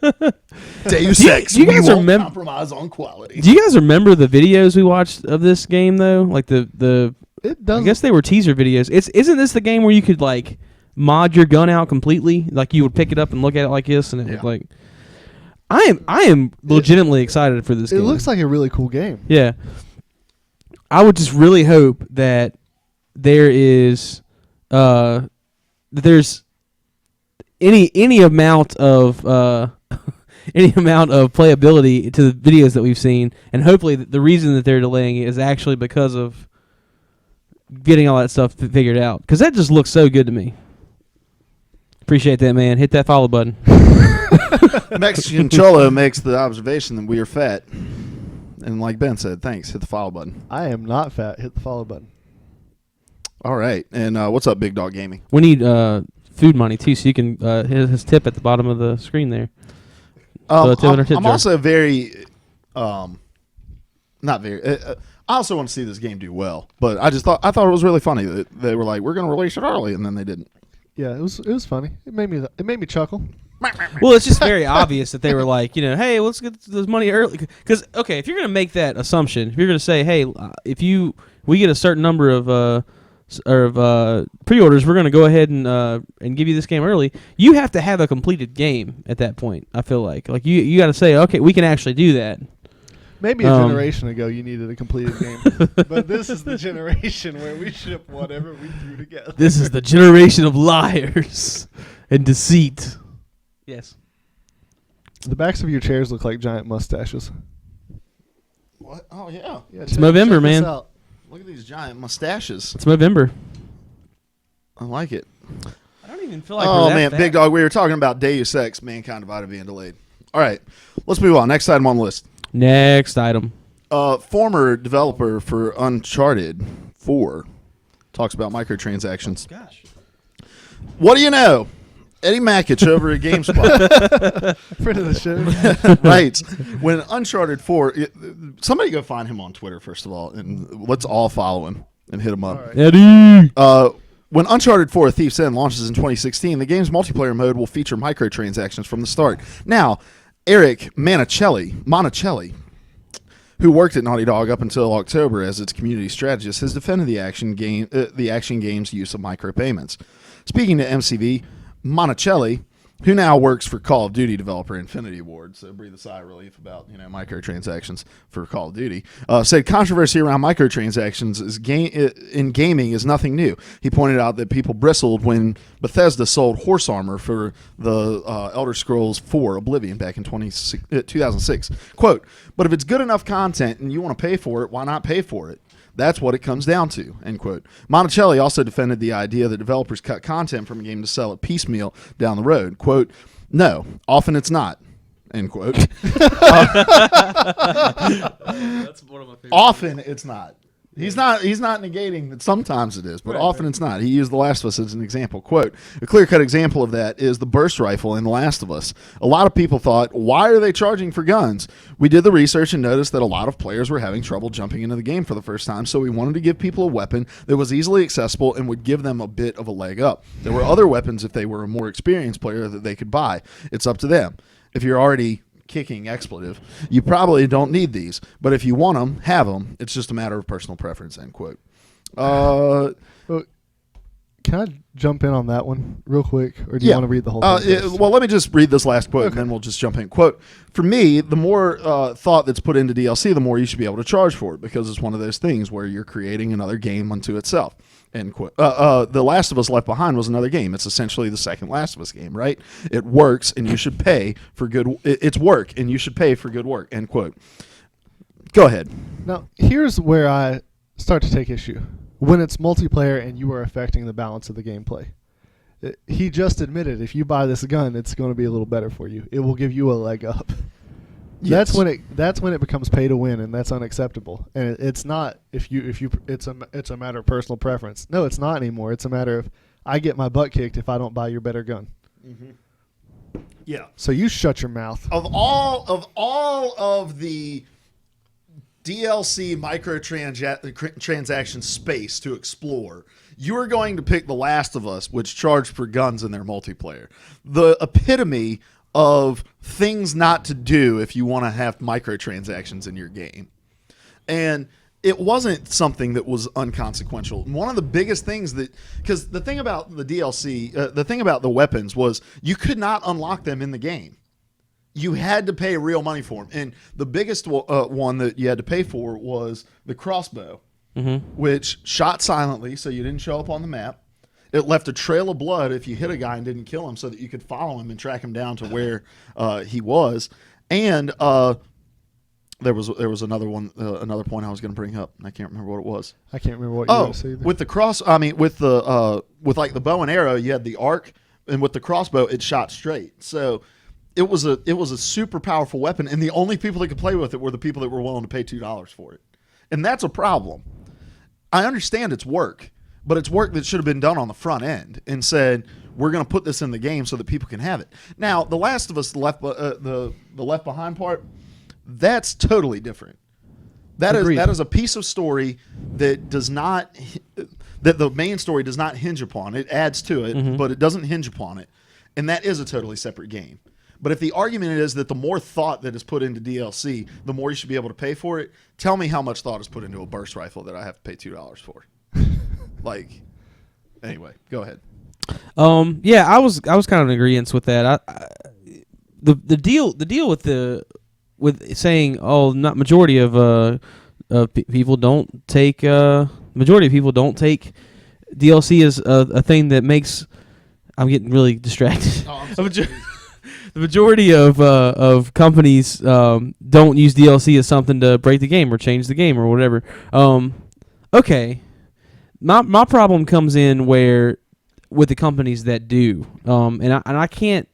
Deus Ex, you guys we won't compromise on quality. Do you guys remember the videos we watched of this game, though? Like the It does. I guess they were teaser videos. Isn't this the game where you could, like, mod your gun out completely? Like, you would pick it up and look at it like this, and it would, like... I am legitimately excited for this game. It looks like a really cool game. Yeah. I would just really hope that there is... there's any amount of any amount of playability to the videos that we've seen, and hopefully the reason that they're delaying it is actually because of getting all that stuff figured out, because that just looks so good to me. Appreciate that, man. Hit that follow button. Mexican Cholo makes the observation that we are fat, and like Ben said, thanks. Hit the follow button. I am not fat. Hit the follow button. All right, and what's up, Big Dog Gaming? We need food money too, so you can hit his tip at the bottom of the screen there. I'm also very, not very. I also want to see this game do well, but I thought it was really funny that they were like, we're going to release it early, and then they didn't. Yeah, it was funny. It made me chuckle. Well, it's just very obvious that they were like, hey, let's get this money early. Because, okay, if you're going to make that assumption, if you're going to say, hey, if we get a certain number of pre-orders, we're going to go ahead and give you this game early, you have to have a completed game at that point, I feel like. Like, you got to say, okay, we can actually do that. Maybe a generation ago you needed a completed game. But this is the generation where we ship whatever we threw together. This is the generation of liars and deceit. Yes. The backs of your chairs look like giant mustaches. What? Oh, yeah. It's Movember, man. Look at these giant mustaches. It's Movember. I like it. I don't even feel like oh, we're that man. fat. Big Dog, we were talking about Deus Ex, Mankind Divided being delayed. All right. Let's move on. Next item on the list. Next item. Former developer for Uncharted 4 talks about microtransactions. Gosh. What do you know? Eddie Mackich over at GameSpot. Friend of the show. Right. When Uncharted 4, somebody go find him on Twitter, first of all, and let's all follow him and hit him up. All right. Eddie. When Uncharted 4: A Thief's End launches in 2016, the game's multiplayer mode will feature microtransactions from the start. Now, Eric Monacelli, who worked at Naughty Dog up until October as its community strategist, has defended the action game's use of micropayments. Speaking to MCV, Monacelli, who now works for Call of Duty developer Infinity Ward, so breathe a sigh of relief about microtransactions for Call of Duty, said controversy around microtransactions in gaming is nothing new. He pointed out that people bristled when Bethesda sold horse armor for the Elder Scrolls 4 Oblivion back in 2006. Quote, "But if it's good enough content and you want to pay for it, why not pay for it? That's what it comes down to," end quote. Monticelli also defended the idea that developers cut content from a game to sell it piecemeal down the road. Quote, "No, often it's not," end quote. That's one of my favorites. Often it's not. He's not negating that sometimes it is, but often it's not. He used The Last of Us as an example. Quote, "A clear-cut example of that is the burst rifle in The Last of Us. A lot of people thought, why are they charging for guns? We did the research and noticed that a lot of players were having trouble jumping into the game for the first time, so we wanted to give people a weapon that was easily accessible and would give them a bit of a leg up. There were other weapons if they were a more experienced player that they could buy. It's up to them. If you're already kicking expletive, you probably don't need these, but if you want them, have them. It's just a matter of personal preference," end quote. Can I jump in on that one real quick, or do you want to read the whole thing? Well, let me just read this last quote, and then we'll just jump in. Quote, "For me, the more thought that's put into DLC, the more you should be able to charge for it, because it's one of those things where you're creating another game unto itself." End quote. The Last of Us Left Behind was another game. It's essentially the second Last of Us game, right? It works, and you should pay for good. It's work, and you should pay for good work. End quote. Go ahead. Now, here's where I start to take issue. When it's multiplayer and you are affecting the balance of the gameplay. He just admitted if you buy this gun, it's going to be a little better for you. It will give you a leg up. Yes. That's when it becomes pay to win, and that's unacceptable. And it's not it's a matter of personal preference. No, it's not anymore. It's a matter of I get my butt kicked if I don't buy your better gun. Mm-hmm. Yeah. So you shut your mouth. Of all of the DLC microtransaction space to explore, you are going to pick The Last of Us, which charged for guns in their multiplayer. The epitome of things not to do if you want to have microtransactions in your game. And it wasn't something that was unconsequential. One of the biggest things because the thing about the DLC, the thing about the weapons was you could not unlock them in the game. You had to pay real money for them. And the biggest one that you had to pay for was the crossbow, which shot silently, so you didn't show up on the map. It left a trail of blood if you hit a guy and didn't kill him, so that you could follow him and track him down to where he was. And there was another one, another point I was going to bring up. I can't remember what it was. I can't remember what you were going to say either. With the with like the bow and arrow, you had the arc, and with the crossbow, it shot straight. So it was a super powerful weapon, and the only people that could play with it were the people that were willing to pay $2 for it, and that's a problem. I understand it's work, but it's work that should have been done on the front end and said, we're going to put this in the game so that people can have it. Now, The Last of Us the Left Behind part, that's totally different. That is a piece of story that the main story does not hinge upon. It adds to it, but it doesn't hinge upon it. And that is a totally separate game. But if the argument is that the more thought that is put into DLC, the more you should be able to pay for it, tell me how much thought is put into a burst rifle that I have to pay $2 for. Anyway, go ahead. Yeah, I was kind of in agreement with that. The deal with saying, oh, not majority of people don't take DLC as a thing that makes. I'm getting really distracted. Oh, the majority of companies don't use DLC as something to break the game or change the game or whatever. Okay, my problem comes in where with the companies that do, and I can't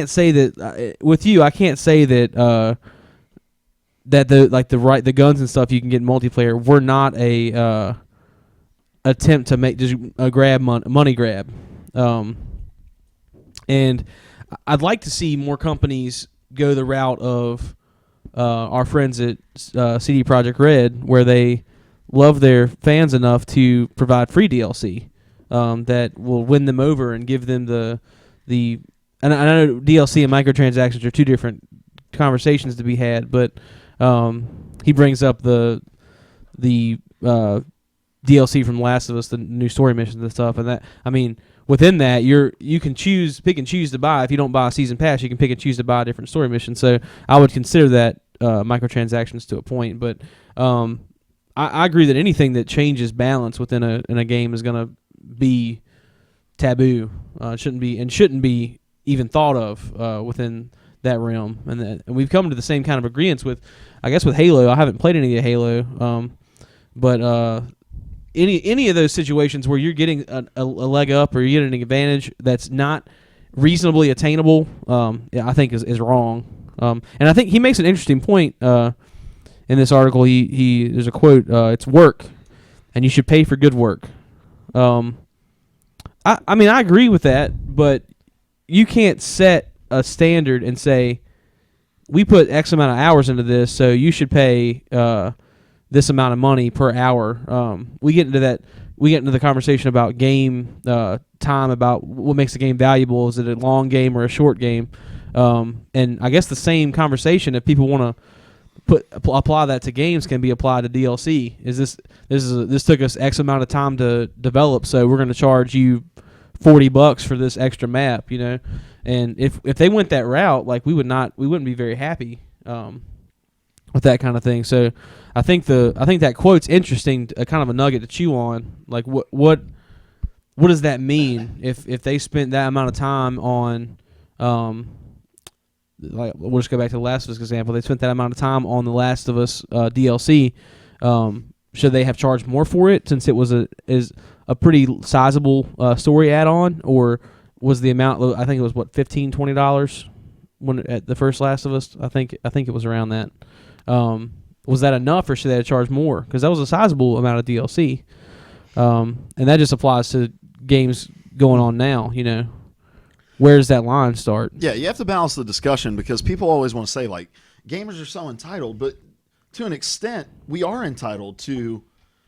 say that with you. I can't say that that the guns and stuff you can get in multiplayer were not a attempt to make just a money grab. And I'd like to see more companies go the route of our friends at CD Projekt Red, where they love their fans enough to provide free DLC that will win them over and give them the. And I know DLC and microtransactions are two different conversations to be had, but he brings up the DLC from The Last of Us, the new story missions and stuff, and that, I mean, within that you can pick and choose to buy. If you don't buy a season pass, you can pick and choose to buy a different story mission. So I would consider that microtransactions to a point, but I agree that anything that changes balance within a game is going to be taboo. Shouldn't be even thought of within that realm. And we've come to the same kind of agreements with Halo. I haven't played any of Halo, but any of those situations where you're getting a leg up or you're getting an advantage that's not reasonably attainable, I think is wrong. And I think he makes an interesting point in this article. There's a quote: "It's work, and you should pay for good work." I mean, I agree with that, but you can't set a standard and say, we put X amount of hours into this, so you should pay this amount of money per hour. We get into the conversation about game time, about what makes a game valuable. Is it a long game or a short game? And I guess the same conversation, if people want to apply that to games, can be applied to DLC. This took us X amount of time to develop, so we're going to charge you $40 for this extra map, you know. And if they went that route, like we wouldn't be very happy with that kind of thing. So I think that quote's interesting, kind of a nugget to chew on. Like what does that mean if they spent that amount of time on like, we'll just go back to the Last of Us example. They spent that amount of time on the Last of Us DLC. Should they have charged more for it, since it was a pretty sizable story add-on, or was the amount? I think it was $15, $20 when at the first Last of Us. I think it was around that. Was that enough, or should they have charged more? Because that was a sizable amount of DLC, and that just applies to games going on now. You know, where does that line start? Yeah, you have to balance the discussion, because people always want to say, like, gamers are so entitled, but to an extent, we are entitled to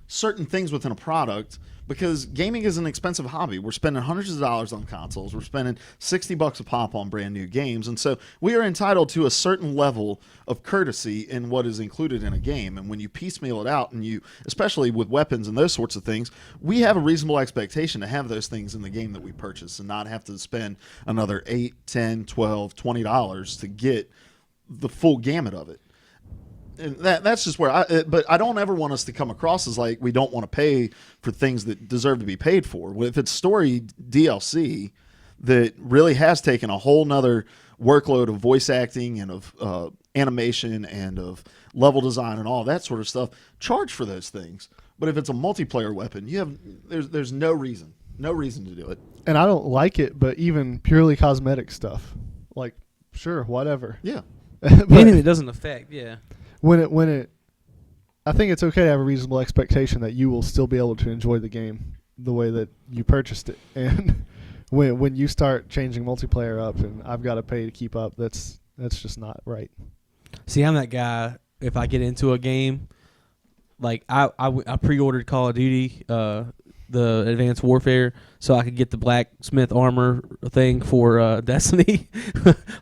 certain things within a product, because gaming is an expensive hobby. We're spending hundreds of dollars on consoles. We're spending $60 a pop on brand new games. And so we are entitled to a certain level of courtesy in what is included in a game. And when you piecemeal it out, and you, especially with weapons and those sorts of things, we have a reasonable expectation to have those things in the game that we purchase, and not have to spend another $8, $10, $12, $20 to get the full gamut of it. And that's just where but I don't ever want us to come across as like we don't want to pay for things that deserve to be paid for. If it's story DLC that really has taken a whole nother workload of voice acting and of animation and of level design and all that sort of stuff, charge for those things. But if it's a multiplayer weapon, there's no reason to do it. And I don't like it, but even purely cosmetic stuff, like, sure, whatever. Yeah. Anything that doesn't affect, yeah. When it, I think it's okay to have a reasonable expectation that you will still be able to enjoy the game the way that you purchased it. And when you start changing multiplayer up and I've got to pay to keep up, that's just not right. See, I'm that guy. If I get into a game, like I pre-ordered Call of Duty, the Advanced Warfare, so I could get the blacksmith armor thing for Destiny.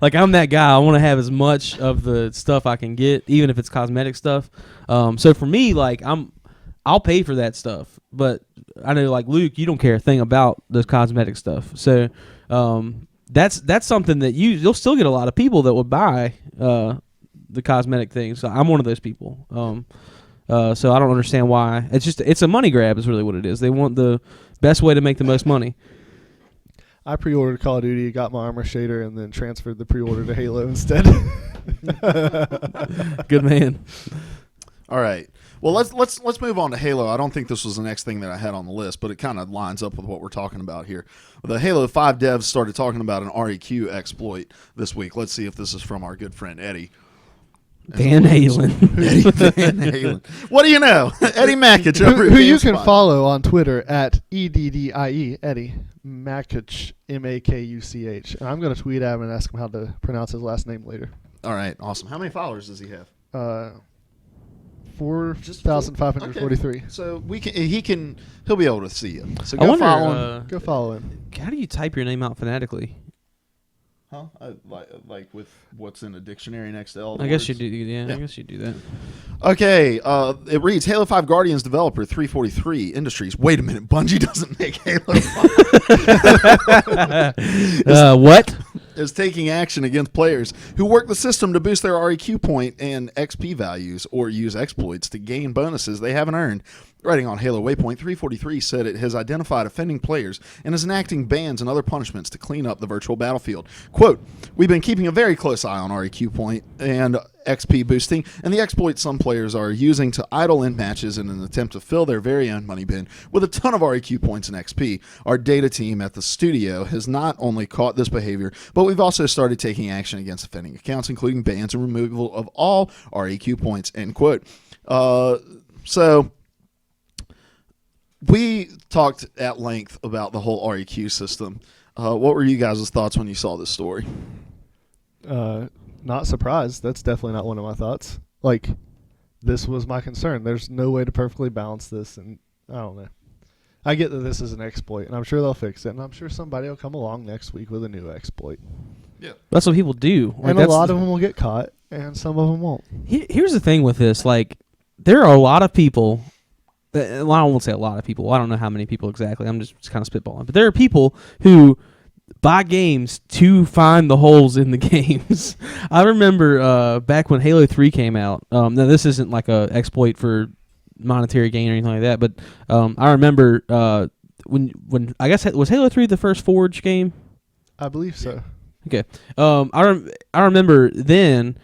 Like, I'm that guy. I want to have as much of the stuff I can get, even if it's cosmetic stuff. So for me, like, I'll pay for that stuff. But I know, like, Luke, you don't care a thing about those cosmetic stuff. So that's something that you'll still get a lot of people that would buy the cosmetic things. So I'm one of those people. So I don't understand why. It's a money grab is really what it is. They want the best way to make the most money. I pre-ordered Call of Duty, got my armor shader, and then transferred the pre-order to Halo instead. Good man. All right. Well, let's move on to Halo. I don't think this was the next thing that I had on the list, but it kind of lines up with what we're talking about here. The Halo 5 devs started talking about an REQ exploit this week. Let's see if this is from our good friend Eddie. Van Halen. Eddie Van Halen. What do you know? Eddie Mackich over who at you can GameSpot. follow on Twitter at EDDIE, Eddie Makuch, Makuch. And I'm going to tweet at him and ask him how to pronounce his last name later. All right, awesome. How many followers does he have? 4,543. So he'll be able to see you. So I go wonder, follow him. Go follow him. How do you type your name out phonetically? Huh? Like with what's in a dictionary next to all the I guess words? you do. Yeah, Yeah. I guess you do that. Okay, it reads Halo 5 Guardians developer 343 Industries. Wait a minute, Bungie doesn't make Halo 5. What? Is taking action against players who work the system to boost their REQ point and XP values or use exploits to gain bonuses they haven't earned. Writing on Halo Waypoint, 343 said it has identified offending players and is enacting bans and other punishments to clean up the virtual battlefield. Quote, we've been keeping a very close eye on REQ point and XP boosting and the exploits some players are using to idle in matches in an attempt to fill their very own money bin with a ton of REQ points and XP. Our data team at the studio has not only caught this behavior, but we've also started taking action against offending accounts, including bans and removal of all REQ points, end quote. So we talked at length about the whole REQ system. What were you guys' thoughts when you saw this story? Not surprised. That's definitely not one of my thoughts. Like, this was my concern. There's no way to perfectly balance this, and I don't know. I get that this is an exploit, and I'm sure they'll fix it, and I'm sure somebody will come along next week with a new exploit. Yeah. That's what people do. Like, And a lot of them will get caught, and some of them won't. Here's the thing with this. Like, there are a lot of people. Well, I won't say a lot of people. I don't know how many people exactly. I'm just kind of spitballing. But there are people who buy games to find the holes in the games. I remember back when Halo 3 came out. Now, this isn't like a exploit for monetary gain or anything like that. But I remember when I guess was Halo 3 the first Forge game? I believe so. Okay. I remember then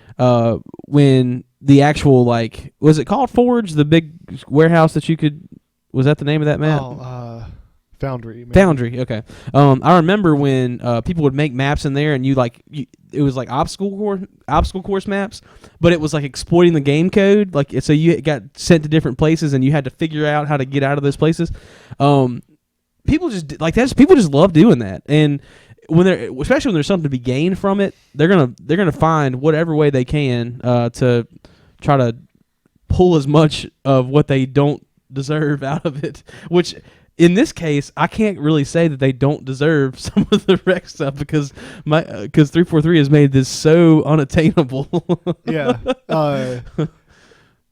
when the actual, like, was it called Forge, the big warehouse that you could, was that the name of that map? Oh, Foundry. Maybe. Foundry, okay. I remember when people would make maps in there and it was like obstacle course maps, but it was like exploiting the game code. Like, so you got sent to different places and you had to figure out how to get out of those places. People just love doing that. And especially when there's something to be gained from it, they're gonna find whatever way they can to try to pull as much of what they don't deserve out of it. Which, in this case, I can't really say that they don't deserve some of the rec stuff because 343 has made this so unattainable. Yeah.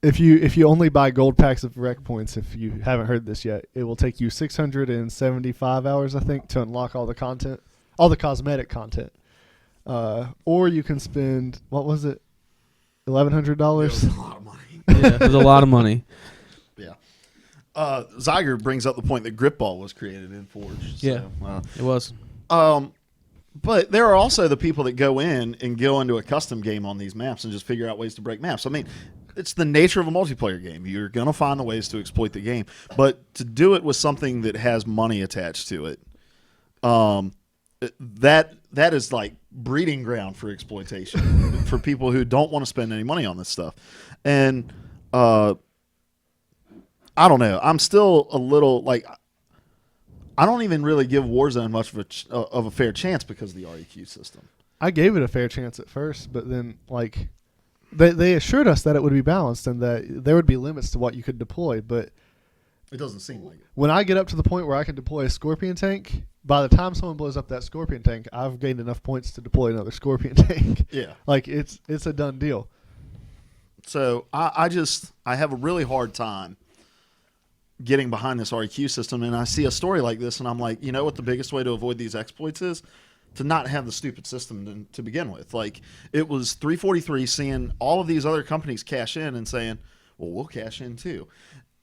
If you only buy gold packs of rec points, if you haven't heard this yet, it will take you 675 hours, I think, to unlock all the content. All the cosmetic content. Or you can spend, what was it, $1,100? It was a lot of money. Yeah, it was a lot of money. Yeah. Zyger brings up the point that Gripball was created in Forge. So, Yeah. It was. But there are also the people that go into a custom game on these maps and just figure out ways to break maps. I mean, it's the nature of a multiplayer game. You're going to find the ways to exploit the game. But to do it with something that has money attached to it, that is like breeding ground for exploitation for people who don't want to spend any money on this stuff. And I don't know. I'm still a little like, I don't even really give Warzone much of a fair chance because of the REQ system. I gave it a fair chance at first, but then like they assured us that it would be balanced and that there would be limits to what you could deploy, but it doesn't seem like it. When I get up to the point where I can deploy a Scorpion tank, by the time someone blows up that Scorpion tank, I've gained enough points to deploy another Scorpion tank. Yeah. Like, it's a done deal. So I have a really hard time getting behind this REQ system, and I see a story like this, and I'm like, you know what the biggest way to avoid these exploits is? To not have the stupid system to begin with. Like, it was 343 seeing all of these other companies cash in and saying, well, we'll cash in too.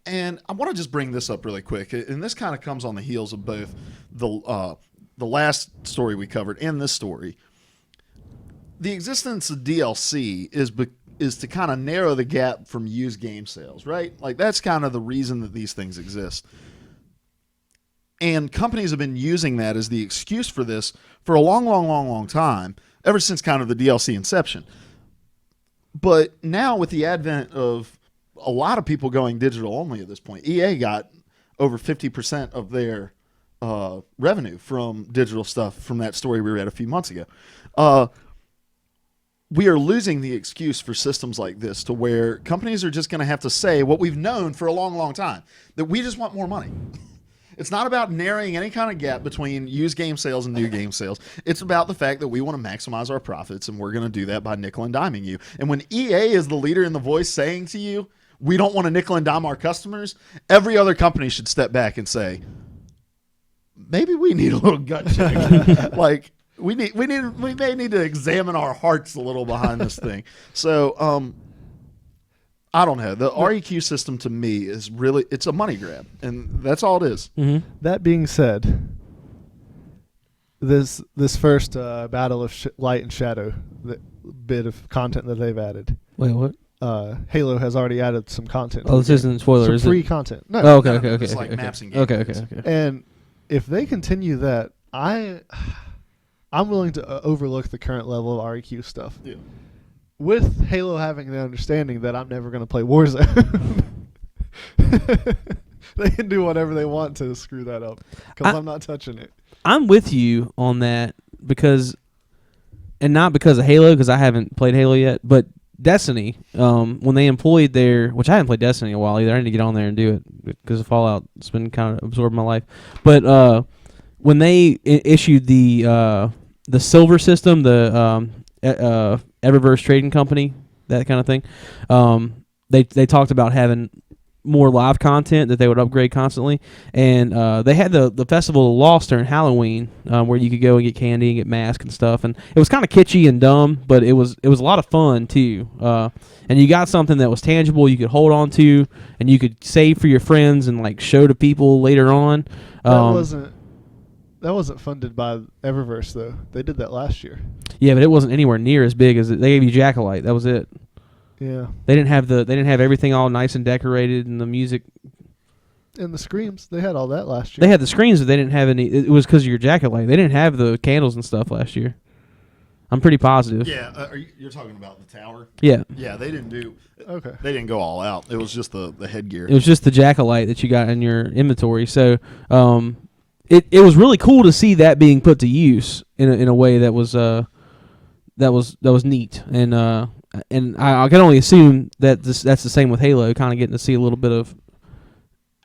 And I want to just bring this up really quick, and this kind of comes on the heels of both the last story we covered and this story. The existence of DLC is to kind of narrow the gap from used game sales, right? Like, that's kind of the reason that these things exist. And companies have been using that as the excuse for this for a long time, ever since kind of the DLC inception. But now with the advent of a lot of people going digital only at this point, EA got over 50% of their revenue from digital stuff from that story we read a few months ago. We are losing the excuse for systems like this to where companies are just going to have to say what we've known for a long, long time, that we just want more money. It's not about narrowing any kind of gap between used game sales and new game sales. It's about the fact that we want to maximize our profits, and we're going to do that by nickel and diming you. And when EA is the leader in the voice saying to you, we don't want to nickel and dime our customers, every other company should step back and say, maybe we need a little gut check. Like, we may need to examine our hearts a little behind this thing. So, I don't know. The REQ system to me is really, it's a money grab, and that's all it is. Mm-hmm. That being said, this first Battle of Light and Shadow, the bit of content that they've added. Wait, what? Halo has already added some content. Oh, this isn't spoiler, some is free it? content. No. Oh, okay, No, okay, okay. it's like okay, maps and okay, gameplays. okay. And if they continue that, I'm willing to overlook the current level of REQ stuff. Yeah. With Halo having the understanding that I'm never going to play Warzone. They can do whatever they want to screw that up, because I'm not touching it. I'm with you on that because, and not because of Halo, because I haven't played Halo yet, but Destiny, when they employed their, which I haven't played Destiny in a while either. I need to get on there and do it because of Fallout's been kind of absorbed my life. But when they issued the silver system, the Eververse Trading Company, that kind of thing, they talked about having more live content that they would upgrade constantly, and they had the Festival of Lost during Halloween, where you could go and get candy and get masks and stuff, and it was kind of kitschy and dumb, but it was a lot of fun too. And you got something that was tangible you could hold on to, and you could save for your friends and like show to people later on. That wasn't funded by Eververse though. They did that last year. Yeah, but it wasn't anywhere near as big as it. They gave you Jackalight. That was it. Yeah. They didn't have everything all nice and decorated and the music. And the screams, they had all that last year. They had the screens, but they didn't have any. It was because of your Jackalight. They didn't have the candles and stuff last year. I'm pretty positive. Yeah, you're talking about the tower? Yeah. Yeah, they didn't do. Okay. They didn't go all out. It was just the headgear. It was just the Jackalight that you got in your inventory. So, it was really cool to see that being put to use in a way that was neat, and I can only assume that that's the same with Halo, kind of getting to see a little bit of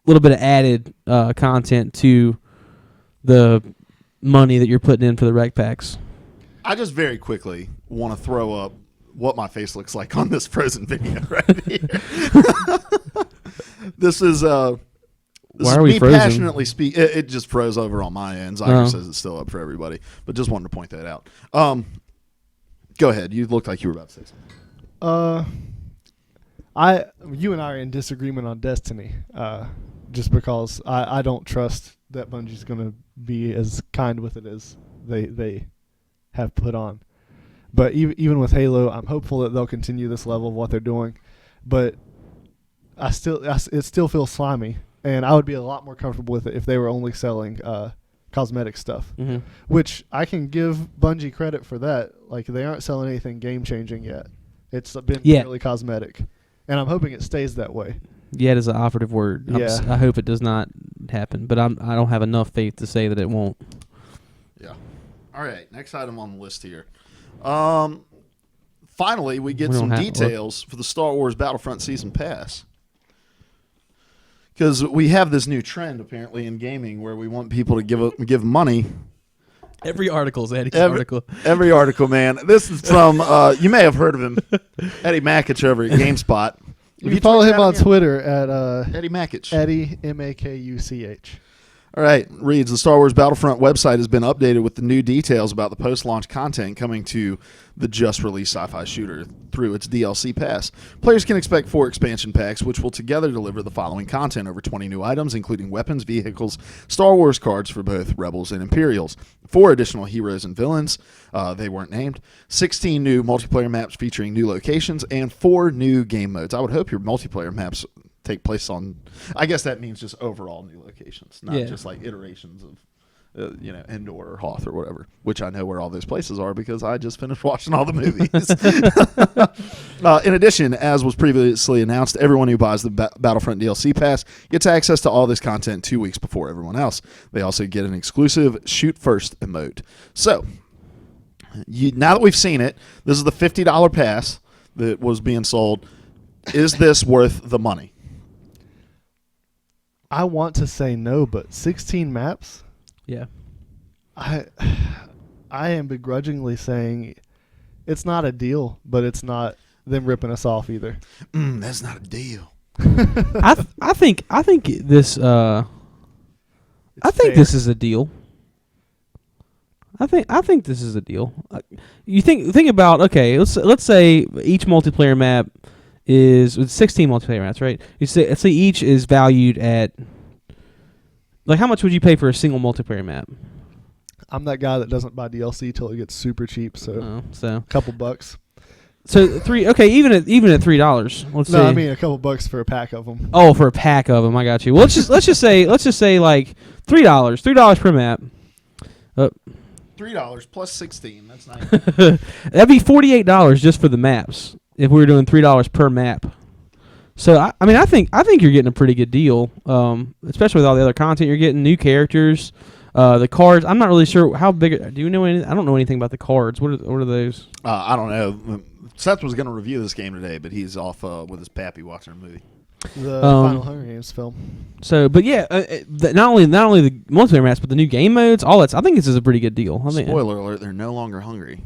added content to the money that you're putting in for the rec packs. I just very quickly want to throw up what my face looks like on this frozen video right here. This is Why are we me frozen? passionately speak. It just froze over on my end. Zyker says it's still up for everybody, but just wanted to point that out. Go ahead. You looked like you were about to say something. You and I are in disagreement on Destiny, just because I don't trust that Bungie's going to be as kind with it as they have put on. But even with Halo, I'm hopeful that they'll continue this level of what they're doing. But it still feels slimy, and I would be a lot more comfortable with it if they were only selling cosmetic stuff, which I can give Bungie credit for that. Like, they aren't selling anything game-changing yet. It's been purely cosmetic, and I'm hoping it stays that way. Yet is an operative word. Yeah. I hope it does not happen, but I don't have enough faith to say that it won't. Yeah. All right. Next item on the list here. Finally, we get some details for the Star Wars Battlefront Season Pass. Because we have this new trend, apparently, in gaming where we want people to give money. Every article is Eddie's article. Every article, man. This is from, you may have heard of him, Eddie Mackich over at GameSpot. You follow him on Twitter at Eddie Mackich. Eddie, Makuch. All right. Reads, the Star Wars Battlefront website has been updated with the new details about the post-launch content coming to the just-released sci-fi shooter through its DLC pass. Players can expect 4 expansion packs, which will together deliver the following content: over 20 new items, including weapons, vehicles, Star Wars cards for both Rebels and Imperials, 4 additional heroes and villains, they weren't named, 16 new multiplayer maps featuring new locations, and 4 new game modes. I would hope your multiplayer maps take place on, I guess that means just overall new locations, not just like iterations Endor or Hoth or whatever, which I know where all those places are because I just finished watching all the movies. In addition, as was previously announced, everyone who buys the Battlefront DLC pass gets access to all this content 2 weeks before everyone else. They also get an exclusive shoot first emote. So, now that we've seen it, this is the $50 pass that was being sold. Is this worth the money? I want to say no, but 16 maps? Yeah. I am begrudgingly saying it's not a deal, but it's not them ripping us off either. That's not a deal. I think this this is a deal. I think this is a deal. You think about, okay, let's say each multiplayer map is 16 multiplayer maps, right? Let's say each is valued at, like, how much would you pay for a single multiplayer map? I'm that guy that doesn't buy DLC till it gets super cheap, so a couple bucks. So even at $3, let's say. No, I mean a couple bucks for a pack of them. Oh, for a pack of them, I got you. Well, let's just say like $3 per map. $3 plus 16. That's nice. That'd be $48 just for the maps if we were doing $3 per map. So I think you're getting a pretty good deal, especially with all the other content you're getting, new characters, the cards. I'm not really sure how big. Do you know anything? I don't know anything about the cards. What are those? I don't know. Seth was going to review this game today, but he's off with his pappy watching a movie. The Final Hunger Games film. So, but yeah, not only the multiplayer maps, but the new game modes, all that. I think this is a pretty good deal. Spoiler alert: they're no longer hungry.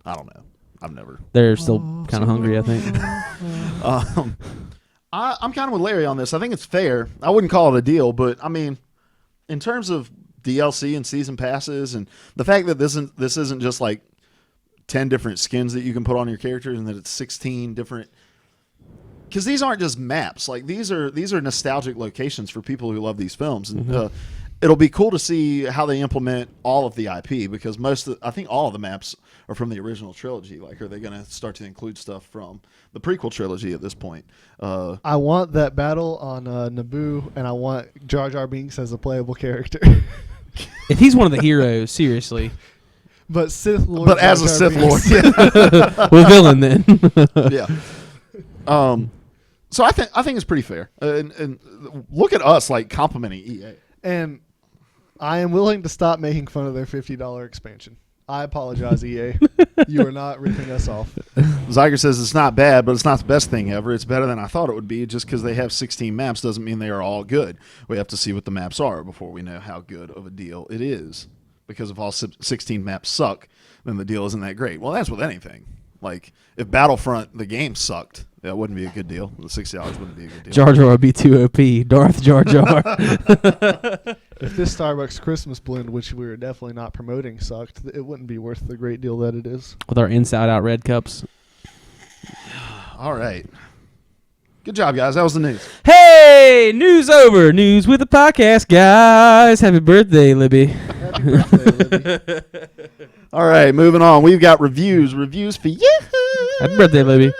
I don't know. I've never. They're still kind of hungry, I think. I'm kind of with Larry on this. I think it's fair. I wouldn't call it a deal, but I mean, in terms of DLC and season passes, and the fact that this isn't just like 10 different skins that you can put on your characters, and that it's 16 different. Because these aren't just maps, like these are nostalgic locations for people who love these films, and it'll be cool to see how they implement all of the IP. Because I think all of the maps are from the original trilogy. Like, are they going to start to include stuff from the prequel trilogy at this point? I want that battle on Naboo, and I want Jar Jar Binks as a playable character. If he's one of the heroes, seriously. But Sith Lord. But as a Sith Lord, well, villain then. Yeah. So I think it's pretty fair, and look at us like complimenting EA. And I am willing to stop making fun of their $50 expansion. I apologize, EA. You are not ripping us off. Zyger says it's not bad, but it's not the best thing ever. It's better than I thought it would be. Just because they have 16 maps doesn't mean they are all good. We have to see what the maps are before we know how good of a deal it is. Because if all 16 maps suck, then the deal isn't that great. Well, that's with anything. Like, if Battlefront, the game, sucked, that wouldn't be a good deal. The $60 wouldn't be a good deal. Jar Jar would be too OP. Darth Jar Jar. If this Starbucks Christmas blend, which we were definitely not promoting, sucked, it wouldn't be worth the great deal that it is. With our Inside Out red cups. All right. Good job, guys. That was the news. Hey, news over. News with the podcast, guys. Happy birthday, Libby. Happy birthday, Libby. All right, moving on. We've got reviews. Reviews for you. Happy birthday, Libby.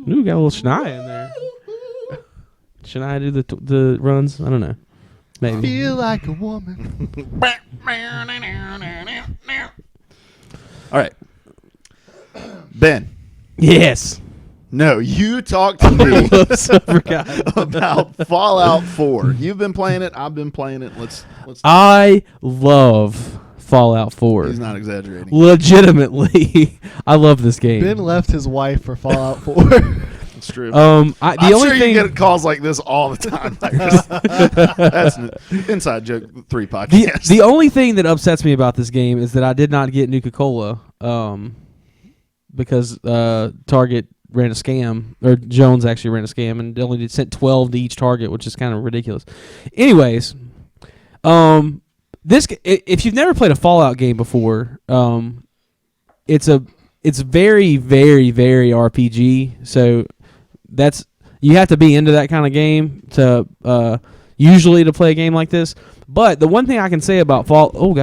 Ooh, got a little Shania in there. Shania do the runs? I don't know. Maybe. Feel like a woman. All right. Ben. Yes. No, you talked to me Whoops, I forgot. about Fallout 4. You've been playing it. I've been playing it. Let's I love Fallout 4. He's not exaggerating. Legitimately. I love this game. Ben left his wife for Fallout 4. It's true. I'm sure you get calls like this all the time. That's an Inside Joke 3 podcast. The only thing that upsets me about this game is that I did not get Nuka-Cola because Target ran a scam, or Jones actually ran a scam, and only sent 12 to each target, which is kind of ridiculous. Anyways, if you've never played a Fallout game before, it's very, very, very RPG. So you have to be into that kind of game to usually to play a game like this. But the one thing I can say about the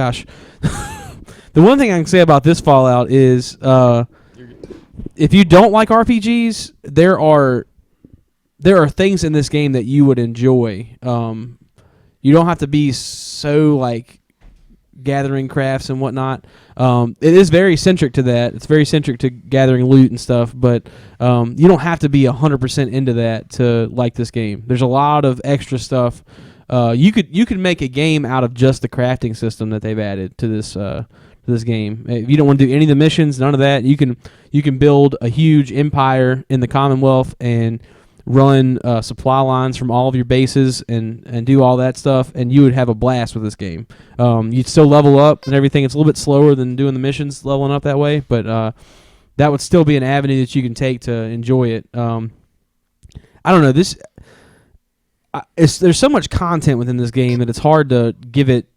one thing I can say about this Fallout is if you don't like RPGs, there are things in this game that you would enjoy. You don't have to be so like gathering crafts and whatnot. It is very centric to that. It's very centric to gathering loot and stuff, but you don't have to be 100% into that to like this game. There's a lot of extra stuff. You could make a game out of just the crafting system that they've added to this game. If you don't want to do any of the missions, none of that, you can build a huge empire in the Commonwealth and run supply lines from all of your bases and do all that stuff, and you would have a blast with this game. You'd still level up and everything. It's a little bit slower than doing the missions, leveling up that way, but that would still be an avenue that you can take to enjoy it. I don't know. There's so much content within this game that it's hard to give it,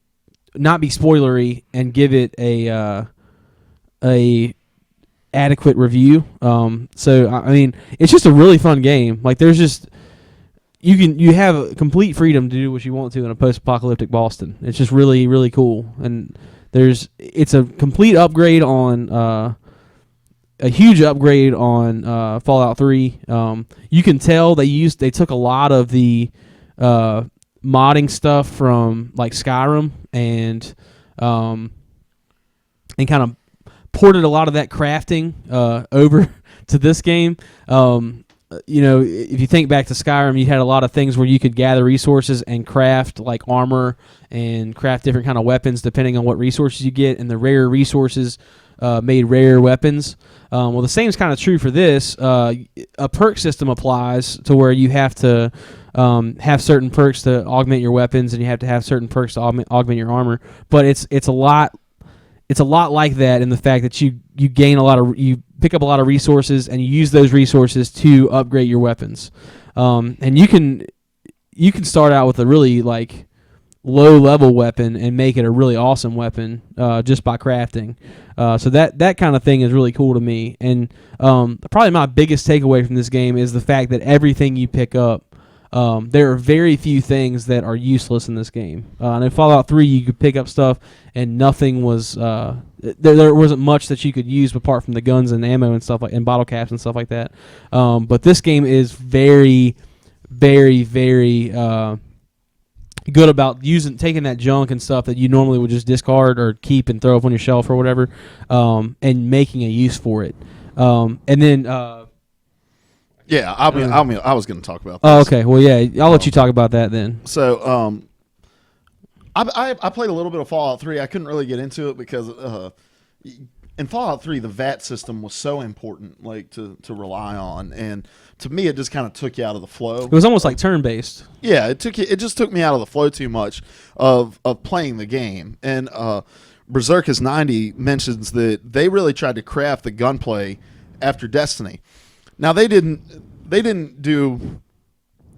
not be spoilery, and give it a adequate review. So I mean, it's just a really fun game. Like there's just you have complete freedom to do what you want to in a post-apocalyptic Boston. It's just really, really cool, and it's a complete upgrade on a huge upgrade on Fallout 3. You can tell they took a lot of the modding stuff from like Skyrim and kind of ported a lot of that crafting over to this game. If you think back to Skyrim, you had a lot of things where you could gather resources and craft like armor and craft different kind of weapons depending on what resources you get, and the rare resources made rare weapons. Well, the same is kind of true for this. A perk system applies to where you have to have certain perks to augment your weapons, and you have to have certain perks to augment your armor. But it's a lot like that in the fact that you pick up a lot of resources and you use those resources to upgrade your weapons. And you can start out with a really like low level weapon and make it a really awesome weapon just by crafting. So that kind of thing is really cool to me. And probably my biggest takeaway from this game is the fact that everything you pick up, there are very few things that are useless in this game. And in Fallout 3, you could pick up stuff and nothing was there wasn't much that you could use apart from the guns and ammo and stuff like, and bottle caps and stuff like that. But this game is very, very, very good about taking that junk and stuff that you normally would just discard or keep and throw up on your shelf or whatever, and making a use for it. And then. Yeah, I was going to talk about this. Oh, okay. Well, yeah, I'll let you talk about that then. So, I played a little bit of Fallout 3. I couldn't really get into it because in Fallout 3, the VAT system was so important, like to rely on, and to me, it just kind of took you out of the flow. It was almost like turn-based. Yeah, it just took me out of the flow too much of playing the game. And Berserkus 90 mentions that they really tried to craft the gunplay after Destiny. Now they didn't do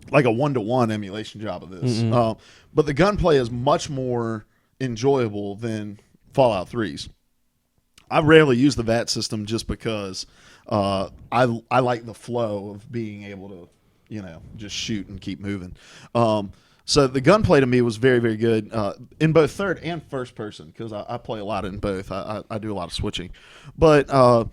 like a 1-to-1 emulation job of this, but the gunplay is much more enjoyable than Fallout 3's. I rarely use the VAT system just because I like the flow of being able to just shoot and keep moving. So the gunplay to me was very, very good in both third and first person because I play a lot in both. I do a lot of switching, but.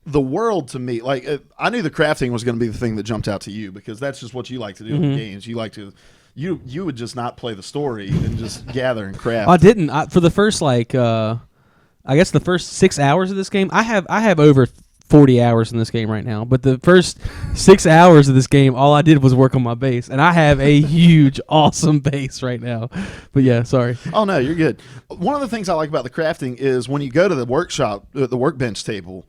The world to me, like I knew the crafting was going to be the thing that jumped out to you because that's just what you like to do in games. You like to, you would just not play the story and just gather and craft. I didn't. For the first I guess the first 6 hours of this game, I have over 40 hours in this game right now. But the first 6 hours of this game, all I did was work on my base, and I have a huge, awesome base right now. But yeah, sorry. Oh no, you're good. One of the things I like about the crafting is when you go to the workshop, the workbench table.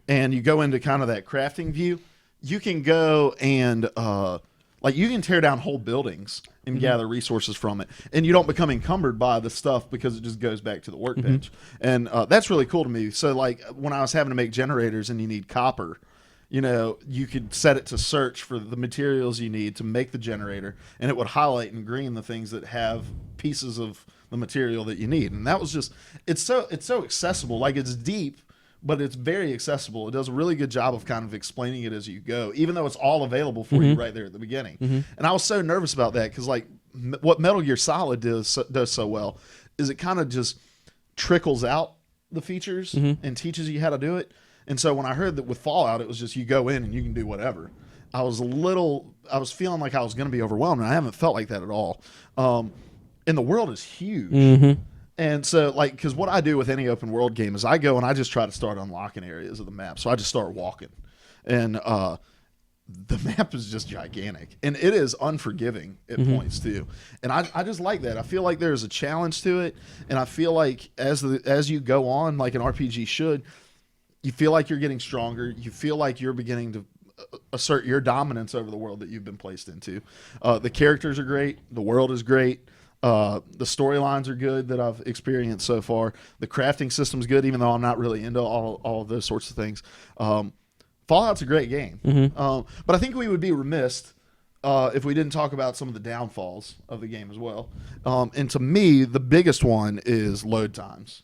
And you go into kind of that crafting view, you can go and you can tear down whole buildings and gather resources from it, and you don't become encumbered by the stuff because it just goes back to the workbench, and that's really cool to me. So like when I was having to make generators and you need copper, you could set it to search for the materials you need to make the generator, and it would highlight in green the things that have pieces of the material that you need, and that was just it's so accessible, like it's deep. But it's very accessible. It does a really good job of kind of explaining it as you go, even though it's all available for you right there at the beginning. And I was so nervous about that because, like, what Metal Gear Solid does so well is it kind of just trickles out the features and teaches you how to do it. And so when I heard that with Fallout, it was just you go in and you can do whatever. I was feeling like I was going to be overwhelmed, and I haven't felt like that at all. And the world is huge. Mm-hmm. And so, like, because what I do with any open world game is I go and I just try to start unlocking areas of the map. So I just start walking. And the map is just gigantic. And it is unforgiving at points, too. And I just like that. I feel like there's a challenge to it. And I feel like as you go on, like an RPG should, you feel like you're getting stronger. You feel like you're beginning to assert your dominance over the world that you've been placed into. The characters are great. The world is great. The storylines are good that I've experienced so far. The crafting system's good, even though I'm not really into all of those sorts of things. Fallout's a great game. But I think we would be remiss if we didn't talk about some of the downfalls of the game as well. And to me, the biggest one is load times.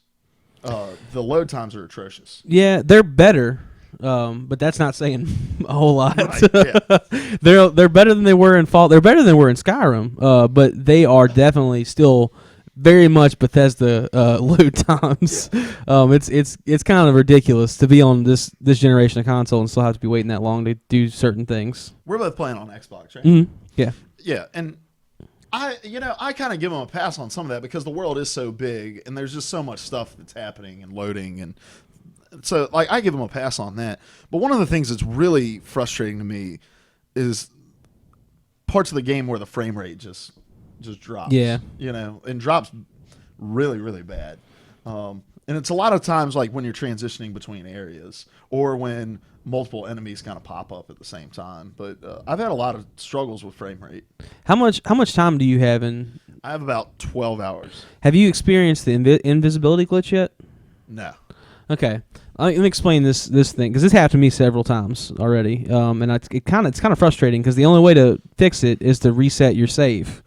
The load times are atrocious. Yeah, they're better. But that's not saying a whole lot. Right, yeah. They're better than they were in Fallout. They're better than they were in Skyrim. But they are definitely still very much Bethesda load times. It's kind of ridiculous to be on this generation of console and still have to be waiting that long to do certain things. We're both playing on Xbox, right? Mm-hmm. Yeah. Yeah, and I kind of give them a pass on some of that because the world is so big and there's just so much stuff that's happening and loading, and so like I give them a pass on that. But one of the things that's really frustrating to me is parts of the game where the frame rate just drops. Yeah, and drops really, really bad. And it's a lot of times like when you're transitioning between areas or when multiple enemies kind of pop up at the same time. But I've had a lot of struggles with frame rate. How much time do you have in? I have about 12 hours. Have you experienced the invisibility glitch yet? No. Okay, let me explain this thing because this happened to me several times already, and it's kind of frustrating because the only way to fix it is to reset your save.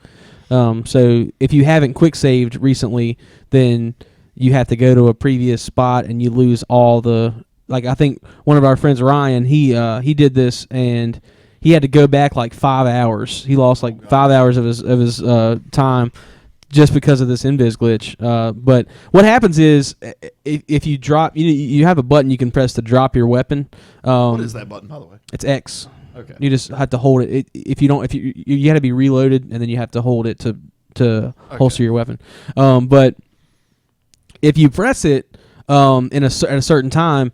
So if you haven't quick saved recently, then you have to go to a previous spot and you lose all the. Like I think one of our friends Ryan, he did this and he had to go back like 5 hours. He lost like 5 hours of his time just because of this invis glitch. But what happens is if you drop, you have a button you can press to drop your weapon. What is that button, by the way? It's X. Okay. You just have to hold it. If you got to be reloaded and then you have to hold it to holster your weapon. But if you press it at a certain time,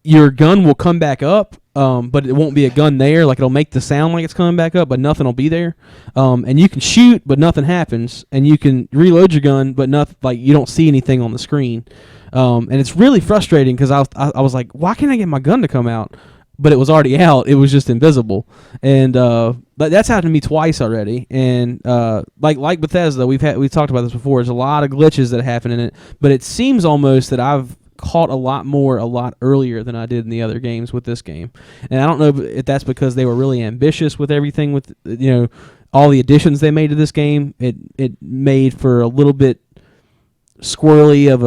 your gun will come back up, but it won't be a gun there. Like it'll make the sound like it's coming back up, but nothing will be there. And you can shoot, but nothing happens. And you can reload your gun, but nothing. Like you don't see anything on the screen. And it's really frustrating because I was like, why can't I get my gun to come out? But it was already out. It was just invisible. And but that's happened to me twice already. And like Bethesda, we've talked about this before. There's a lot of glitches that happen in it, but it seems almost that I've caught a lot earlier than I did in the other games with this game. And I don't know if that's because they were really ambitious with everything with all the additions they made to this game. It made for a little bit squirrely of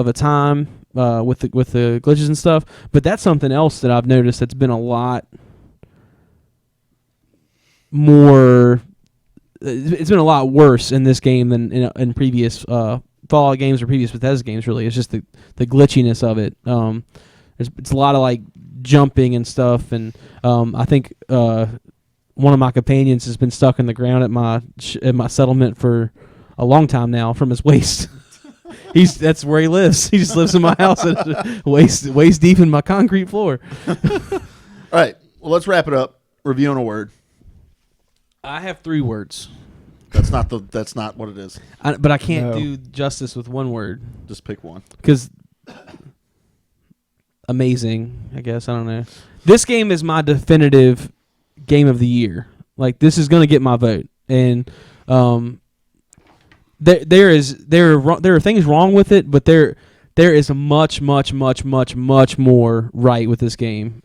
a time with the glitches and stuff. But that's something else that I've noticed that's been a lot more. It's been a lot worse in this game than in previous Fallout games or previous Bethesda games. Really, it's just the glitchiness of it. It's a lot of like jumping and stuff, and I think one of my companions has been stuck in the ground at my settlement for a long time now from his waist. That's where he lives. He just lives in my house at waist deep in my concrete floor. All right, well, let's wrap it up. Review in a word. I have 3 words. That's not what it is. But I can't do justice with one word. Just pick one. Because amazing, I guess. I don't know. This game is my definitive game of the year. Like this is going to get my vote, and there are things wrong with it, but there is much more right with this game.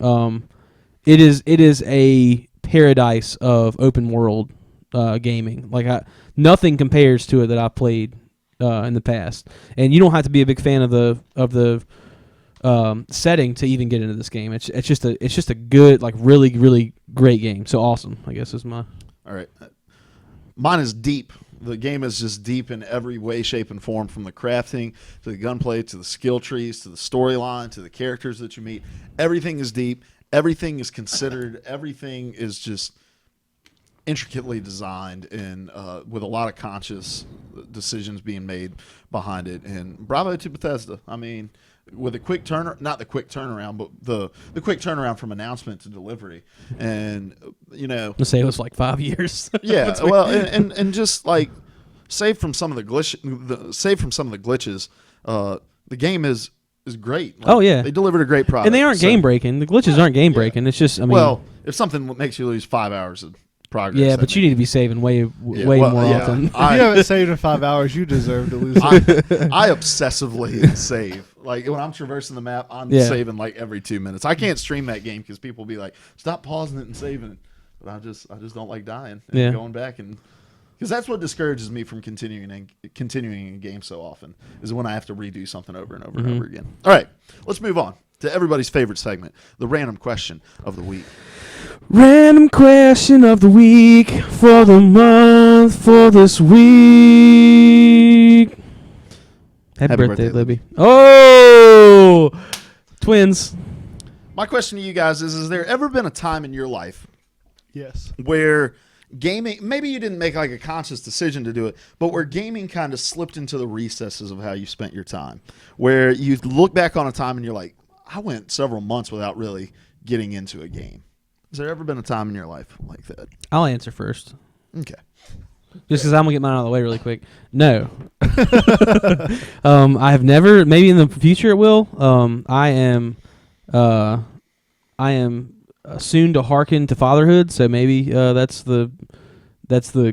It is a paradise of open world gaming. Like nothing compares to it that I've played in the past. And you don't have to be a big fan of the setting to even get into this game. It's just a good, like really, really great game. So awesome, I guess is my. All right, mine is deep. The game is just deep in every way, shape, and form, from the crafting to the gunplay to the skill trees to the storyline to the characters that you meet. Everything is deep. everything is considered. Everything is just intricately designed and with a lot of conscious decisions being made behind it. And bravo to Bethesda. I mean, with a quick not the quick turnaround, but the quick turnaround from announcement to delivery. And Let's say it was like 5 years. yeah, well, and just like save from some of the glitches, the game is great. Like, Oh, yeah. they delivered a great product, And they aren't game breaking. The glitches aren't game breaking. It's just, I mean, well, if something makes you lose 5 hours of progress, yeah, but you need to be saving way more often. If you haven't saved in 5 hours, you deserve to lose it. I obsessively save. Like when I'm traversing the map, I'm saving like every 2 minutes. I can't stream that game because people be like, "Stop pausing it and saving it." But I just don't like dying and going back, and because that's what discourages me from continuing a game so often is when I have to redo something over and over and over again. All right, let's move on to everybody's favorite segment, the random question of the week. Random question of the week for the month for this week. Happy birthday, Libby. Oh, twins. My question to you guys is there ever been a time in your life Yes. where gaming, maybe you didn't make like a conscious decision to do it, but where gaming kind of slipped into the recesses of how you spent your time, where you look back on a time and you're like, I went several months without really getting into a game. Has there ever been a time in your life like that? I'll answer first. Okay. Just because I'm going to get mine out of the way really quick. No. I have never, maybe in the future it will. I am soon to hearken to fatherhood, so maybe that's the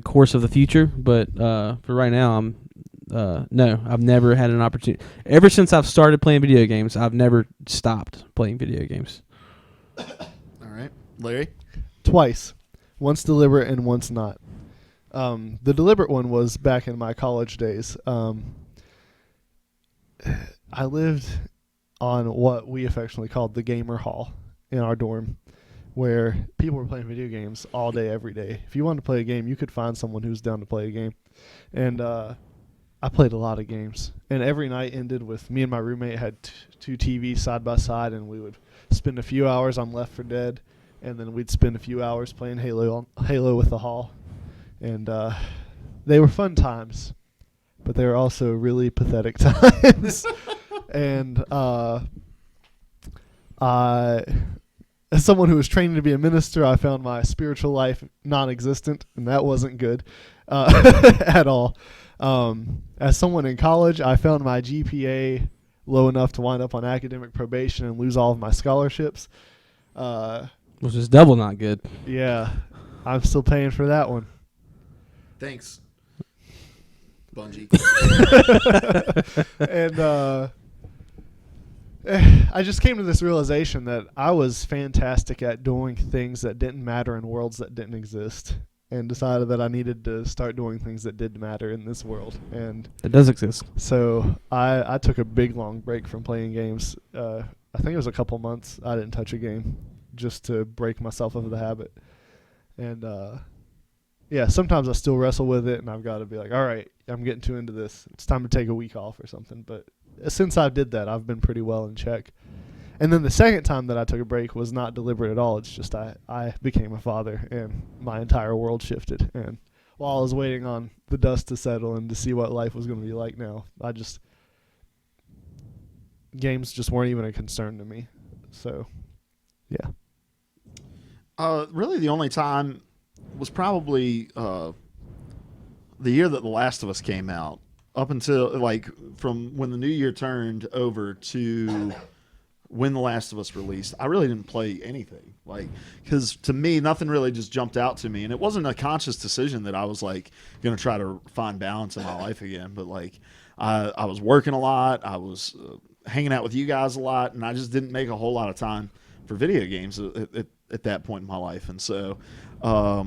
course of the future. But for right now, no, I've never had an opportunity. Ever since I've started playing video games, I've never stopped playing video games. All right. Larry? Twice. Once deliberate and once not. The deliberate one was back in my college days. I lived on what we affectionately called the gamer hall in our dorm, where people were playing video games all day, every day. If you wanted to play a game, you could find someone who was down to play a game. And I played a lot of games. And every night ended with me and my roommate had two TVs side by side, and we would spend a few hours on Left 4 Dead, and then we'd spend a few hours playing Halo with the hall. And they were fun times, but they were also really pathetic times. And as someone who was training to be a minister, I found my spiritual life non-existent, and that wasn't good at all. As someone in college, I found my GPA low enough to wind up on academic probation and lose all of my scholarships. Which is double not good. Yeah, I'm still paying for that one. Thanks, Bungie. And I just came to this realization that I was fantastic at doing things that didn't matter in worlds that didn't exist, and decided that I needed to start doing things that did matter in this world. And It does exist. so I took a big, long break from playing games. I think it was a couple months I didn't touch a game just to break myself of the habit. And yeah, sometimes I still wrestle with it, and I've got to be like, all right, I'm getting too into this. It's time to take a week off or something. But since I did that, I've been pretty well in check. And then the second time that I took a break was not deliberate at all. It's just I became a father, and my entire world shifted. And while I was waiting on the dust to settle and to see what life was going to be like now, games just weren't even a concern to me. So, yeah. Really the only time was probably the year that The Last of Us came out, up until like from when the new year turned over to when The Last of Us released. I really didn't play anything, like, because to me nothing really just jumped out to me, and it wasn't a conscious decision that I was like going to try to find balance in my life again. But like I was working a lot, I was hanging out with you guys a lot, and I just didn't make a whole lot of time for video games at that point in my life. And so I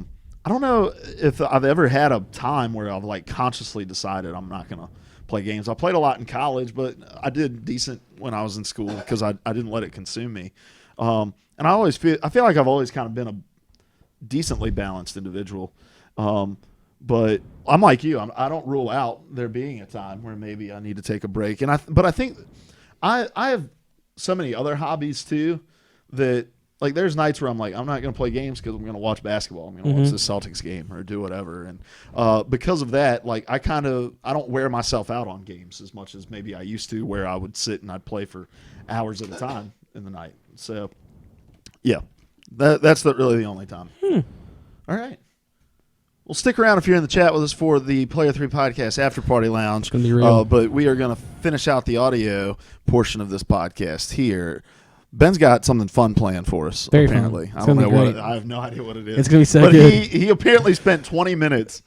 don't know if I've ever had a time where I've like consciously decided I'm not going to play games. I played a lot in college, but I did decent when I was in school because I didn't let it consume me. And I feel like I've always kind of been a decently balanced individual. But I'm like you. I don't rule out there being a time where maybe I need to take a break. But I think I have so many other hobbies too that like there's nights where I'm like, I'm not going to play games because I'm going to watch basketball. I'm going to watch the Celtics game or do whatever. And because of that, like I don't wear myself out on games as much as maybe I used to, where I would sit and I'd play for hours at a time in the night. So, yeah, that's really the only time. All right. Well, stick around if you're in the chat with us for the Player 3 Podcast After Party Lounge. It's going to be real. But we are going to finish out the audio portion of this podcast here. Ben's got something fun planned for us, Very apparently. fun. I It's don't gonna know be what great. I have no idea what it is. It's going to be so but good. he apparently spent 20 minutes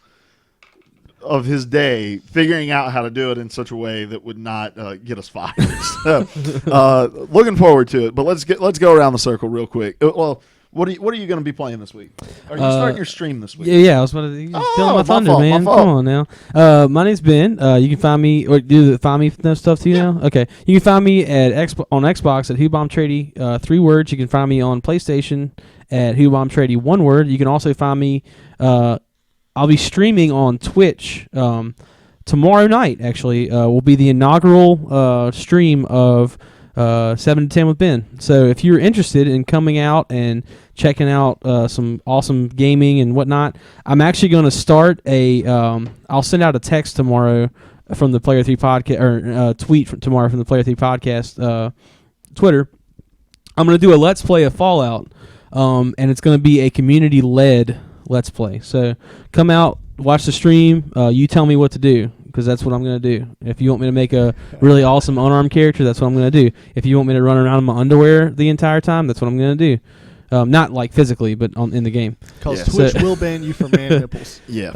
of his day figuring out how to do it in such a way that would not get us fired. So, looking forward to it. But let's go around the circle real quick. Well, what are you going to be playing this week? Are you starting your stream this week? Yeah, I was about to. You're stealing my thunder, fault, man. my fault. Come on now. My name's Ben. You can find me or find me stuff too now. Okay, you can find me at on Xbox at WhoBombTrady, 3 words. You can find me on PlayStation at WhoBombTrady, 1 word. You can also find me. I'll be streaming on Twitch tomorrow night. Actually, will be the inaugural stream of 7 to 10 with Ben. So if you're interested in coming out and checking out some awesome gaming and whatnot, I'm actually going to start I'll send out a text tomorrow from the Player 3 podcast, or tweet tomorrow from the Player 3 podcast Twitter. I'm going to do a Let's Play of Fallout, and it's going to be a community-led Let's Play. So come out, watch the stream. You tell me what to do, because that's what I'm going to do. If you want me to make a really awesome unarmed character, that's what I'm going to do. If you want me to run around in my underwear the entire time, that's what I'm going to do. Not like physically, but in the game. Because Yeah. Twitch So- will ban you for man nipples. Yeah.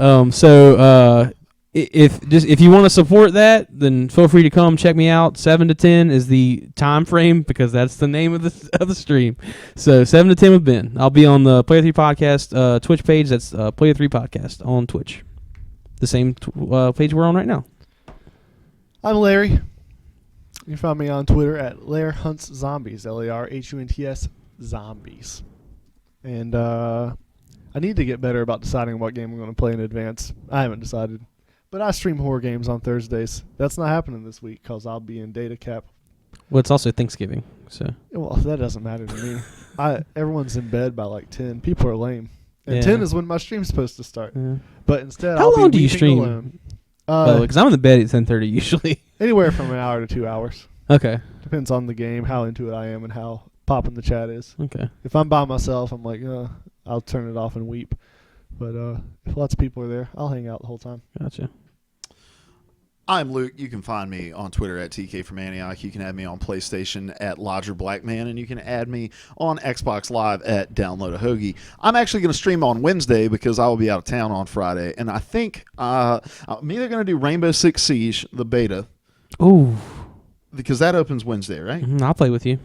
If you want to support that, then feel free to come check me out. 7 to 10 is the time frame, because that's the name of the stream. So 7 to 10 with Ben. I'll be on the Player 3 Podcast Twitch page. That's Player 3 Podcast on Twitch. The same page we're on right now. I'm Larry. You can find me on Twitter at Lair Hunts Zombies, LARHUNTS Zombies. And I need to get better about deciding what game I'm going to play in advance. I haven't decided. But I stream horror games on Thursdays. That's not happening this week because I'll be in data cap. Well, it's also Thanksgiving, so Well, that doesn't matter to me. Everyone's in bed by like 10. People are lame. And Yeah. 10 is when my stream's supposed to start. yeah. But instead, How I'll long be do you weeping stream? alone. Because I'm in the bed at 10:30 usually. Anywhere from an hour to 2 hours. Okay. Depends on the game, how into it I am, and how popping the chat is. Okay. If I'm by myself, I'm like, I'll turn it off and weep. But if lots of people are there, I'll hang out the whole time. Gotcha. I'm Luke. You can find me on Twitter at TK from Antioch. You can add me on PlayStation at Lodger Blackman, and you can add me on Xbox Live at Download a Hoagie. I'm actually going to stream on Wednesday because I will be out of town on Friday, and I think I'm either going to do Rainbow Six Siege, the beta, Ooh. because that opens Wednesday, right? I'll play with you.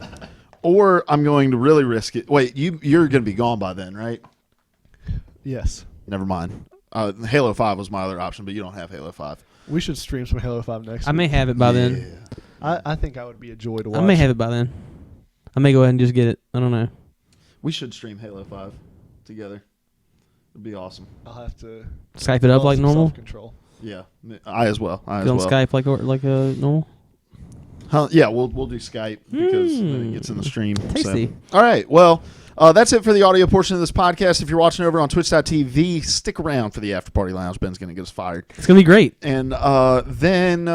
Or I'm going to really risk it. Wait, you're going to be gone by then, right? Yes. Never mind. Halo 5 was my other option, but you don't have Halo 5. We should stream some Halo 5 next I week. may have it by then. I think I would be a joy to watch. I may have it by then. I may go ahead and just get it. I don't know. We should stream Halo 5 together. It'd be awesome. I'll have to Skype it up like normal. Self-control. Yeah, I as well. Get on Skype like normal. Yeah, we'll do Skype because then it gets in the stream. Tasty. So. All right, well, that's it for the audio portion of this podcast. If you're watching over on twitch.tv, stick around for the After Party Lounge. Ben's going to get us fired. It's gonna be great. And then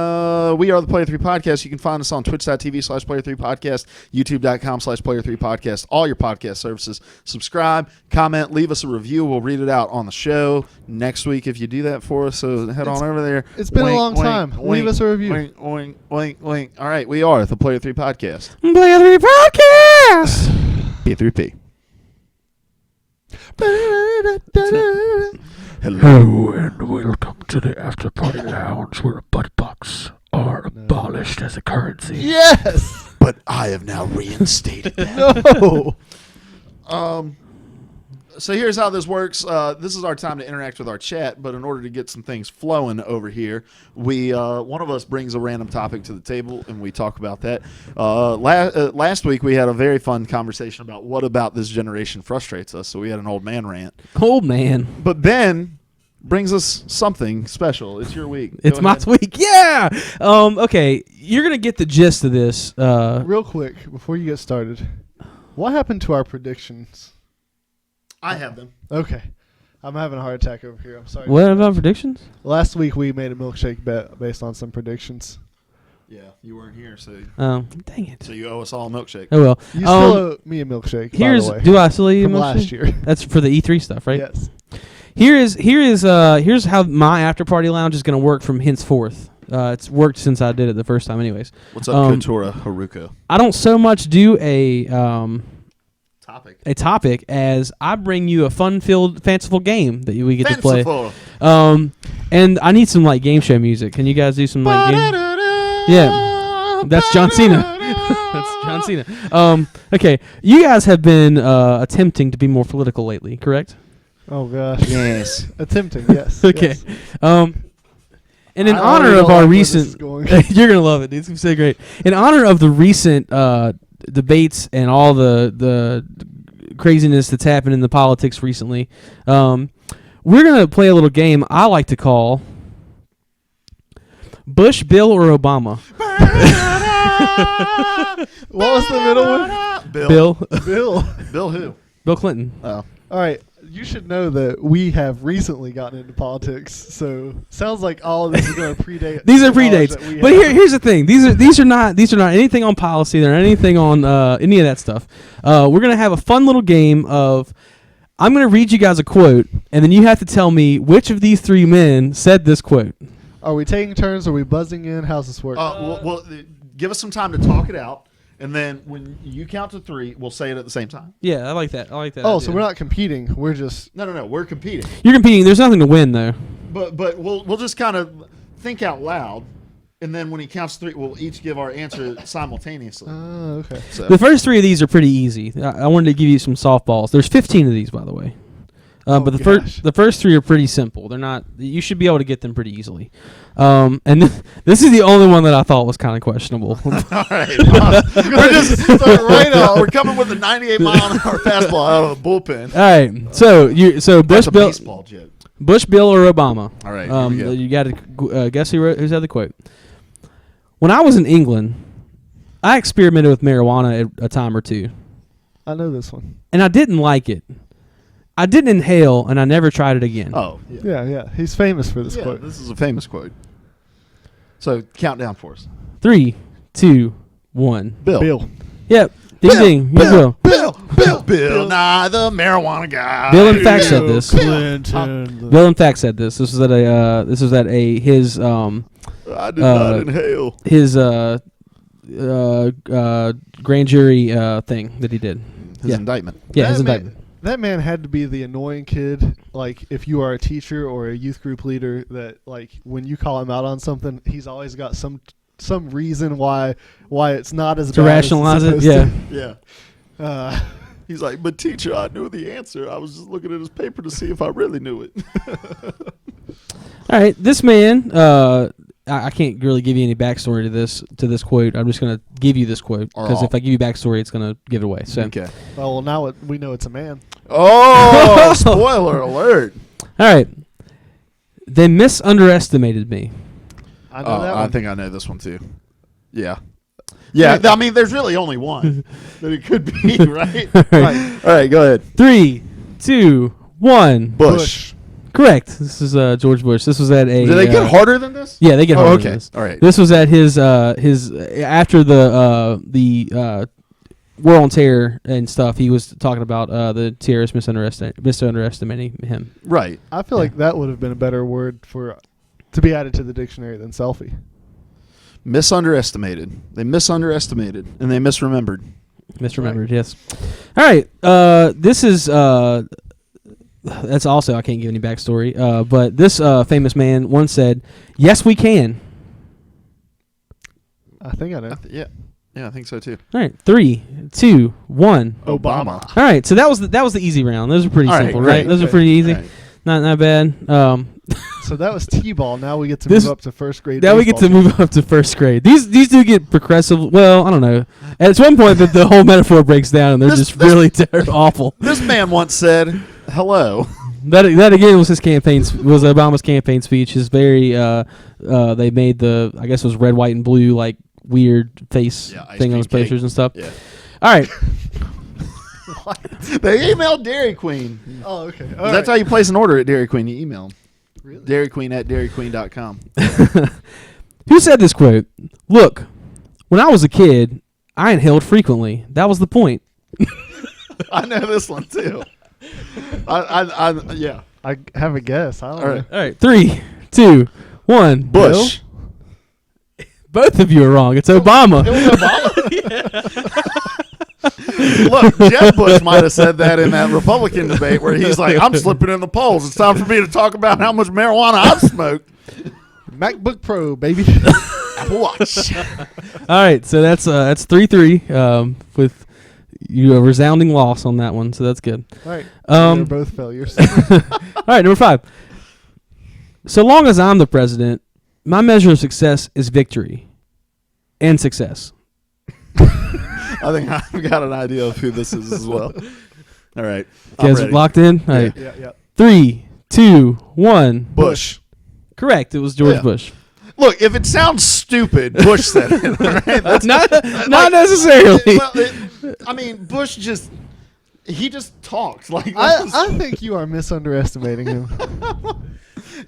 we are the Player 3 Podcast. You can find us on twitch.tv/Player3Podcast, youtube.com/Player3Podcast, all your podcast services. Subscribe, comment, leave us a review. We'll read it out on the show next week if you do that for us. So head on over there. It's been a long time. Wink, Leave us a review. Wink, wink, wink, wink. All right, we are the Player 3 Podcast. Player 3 Podcast. P3P. Hello and welcome to the After Party Lounge, where butt bucks are abolished as a currency. Yes! But I have now reinstated that. No! So here's how this works. This is our time to interact with our chat, but in order to get some things flowing over here, we one of us brings a random topic to the table, and we talk about that. Last week, we had a very fun conversation about what about this generation frustrates us, so we had an old man rant. Old man. But Ben brings us something special. It's your week. It's Go my ahead. week. Yeah. Okay. You're gonna get the gist of this. Real quick, before you get started, What happened to our predictions? I have them. Okay. I'm having a heart attack over here. I'm sorry. What about predictions? Last week we made a milkshake bet based on some predictions. Yeah, you weren't here, so Dang it. so you owe us all a milkshake. Oh well. You still owe me a milkshake, by the way. Do I still owe you a From milkshake? last year. That's for the E3 stuff, right? Yes. Here's how my after party lounge is going to work from henceforth. It's worked since I did it the first time, anyways. What's up, Kotora Haruka? I don't so much do a Topic. as I bring you a fun-filled, fanciful game that we get to play. Fanciful. And I need some like game show music. Can you guys do some like game? Yeah, that's John Cena. That's John Cena. Okay, you guys have been attempting to be more political lately, correct? Oh gosh. Yes. Attempting. Yes. Okay. Yes. And in I honor already of don't our like where this is recent, going. you're gonna love it. It's gonna be so great. In honor of the recent debates and all the craziness that's happened in the politics recently, we're gonna play a little game I like to call Bush, Bill, or Obama. What was the middle one? Bill. Bill who? Bill Clinton. Oh. All right. You should know that we have recently gotten into politics, so sounds like all of this is going to predate. These are the knowledge that predates. we But have. here's the thing. These are not anything on policy. They're not anything on any of that stuff. We're gonna have a fun little game of I'm gonna read you guys a quote, and then you have to tell me which of these three men said this quote. Are we taking turns? Are we buzzing in? How's this work? Well, give us some time to talk it out, and then when you count to 3, we'll say it at the same time. Yeah, I like that. Oh, idea. so we're not competing. We're just. No. We're competing, You're competing. There's nothing to win though. but we'll just kind of think out loud, and then when he counts 3, we'll each give our answer simultaneously. Oh, okay. So The first 3 of these are pretty easy. I wanted to give you some softballs. There's 15 of these, by the way. But the first 3 are pretty simple. They're not. You should be able to get them pretty easily. And this is the only one that I thought was kind of questionable. all right, we're just right on. We're coming with a 98-mile-an-hour fastball out of the bullpen. All right. So That's Bush, a Bill, baseball joke. Bush, Bill, or Obama. All right, here we go. You got to guess who said the quote. When I was in England, I experimented with marijuana a time or two, I know this one. and I didn't like it. I didn't inhale, and I never tried it again. Oh, yeah. Yeah. He's famous for this quote. This is a famous quote. So count down for us. 3, 2, 1. Bill. Yep. Ding ding. Here's Bill. Bill Nye, the marijuana guy. Bill in fact said this. Clinton. Bill in fact said this. This was at his I did not inhale. his grand jury thing that he did. His Yeah. indictment. Yeah, his That man- indictment. That man had to be the annoying kid. Like, if you are a teacher or a youth group leader, that like when you call him out on something, he's always got some reason why it's not as To bad rationalize as it, it's Yeah. supposed to. He's like, but teacher, I knew the answer. I was just looking at his paper to see if I really knew it. All right, this man. I can't really give you any backstory to this quote. I'm just gonna give you this quote because if I give you backstory, it's gonna give it away. So Okay. Well, now we know it's a man. Oh, spoiler alert. all right, they misunderestimated me. I know that one. I think I know this one too. Yeah. Yeah, I mean, there's really only one that it could be, right? Right. All right, go ahead. 3, 2, 1. Bush. Correct. This is George Bush. This was at a. Did they get harder than this? Yeah, they get Oh, harder. okay. Than this. All right. This was at his after the War on Terror and stuff. He was talking about the terrorists misunderestimating him. Right. I feel like that would have been a better word to be added to the dictionary than selfie. Misunderestimated. They misunderestimated and they misremembered. Misremembered. Yes. All right. This is. That's also I can't give any backstory. But this famous man once said, "Yes, we can." I think I know. Yeah, I think so too. All right. 3, 2, 1. Obama. All right. So that was the easy round. Those are pretty All right, simple, great. right? Those are Okay. pretty easy. All right. Not bad. So that was T-ball. Now we get to This- move up to first grade. Now we get to baseball. move up to first grade. These do get progressive. Well, I don't know. At one point, the whole metaphor breaks down, and they're This- just really awful. This man once said, "Hello." That again was his campaign. Was Obama's campaign speech. His very. They made I guess it was red, white, and blue like weird face Yeah, ice thing on cream his posters cake. and stuff. Yeah. All right. They emailed Dairy Queen. Oh, okay. That's how you place an order at Dairy Queen. You email them. Really? DairyQueen@dairyqueen.com. Who said this quote? Look, when I was a kid, I inhaled frequently. That was the point. I know this one too. Yeah. I have a guess. I don't All know. right. All right, 3, 2, 1. Bush. Both of you are wrong. It's Obama. It was Obama. Look, Jeb Bush might have said that in that Republican debate where he's like, I'm slipping in the polls. It's time for me to talk about how much marijuana I've smoked. MacBook Pro, baby. Apple Watch. All right, so that's 3-3 with you a resounding loss on that one. So that's good. All right. Um, They're both failures. All right, number 5. So long as I'm the president, my measure of success is victory and success. I think I've got an idea of who this is as well. All right. I'm Guys ready. locked in? All right. yeah. 3, 2, 1. Bush. Correct. It was George Yeah. Bush. Look, if it sounds stupid, Bush said it. Right? That's Not necessarily. I mean, Bush just talks like I think you are misunderestimating him.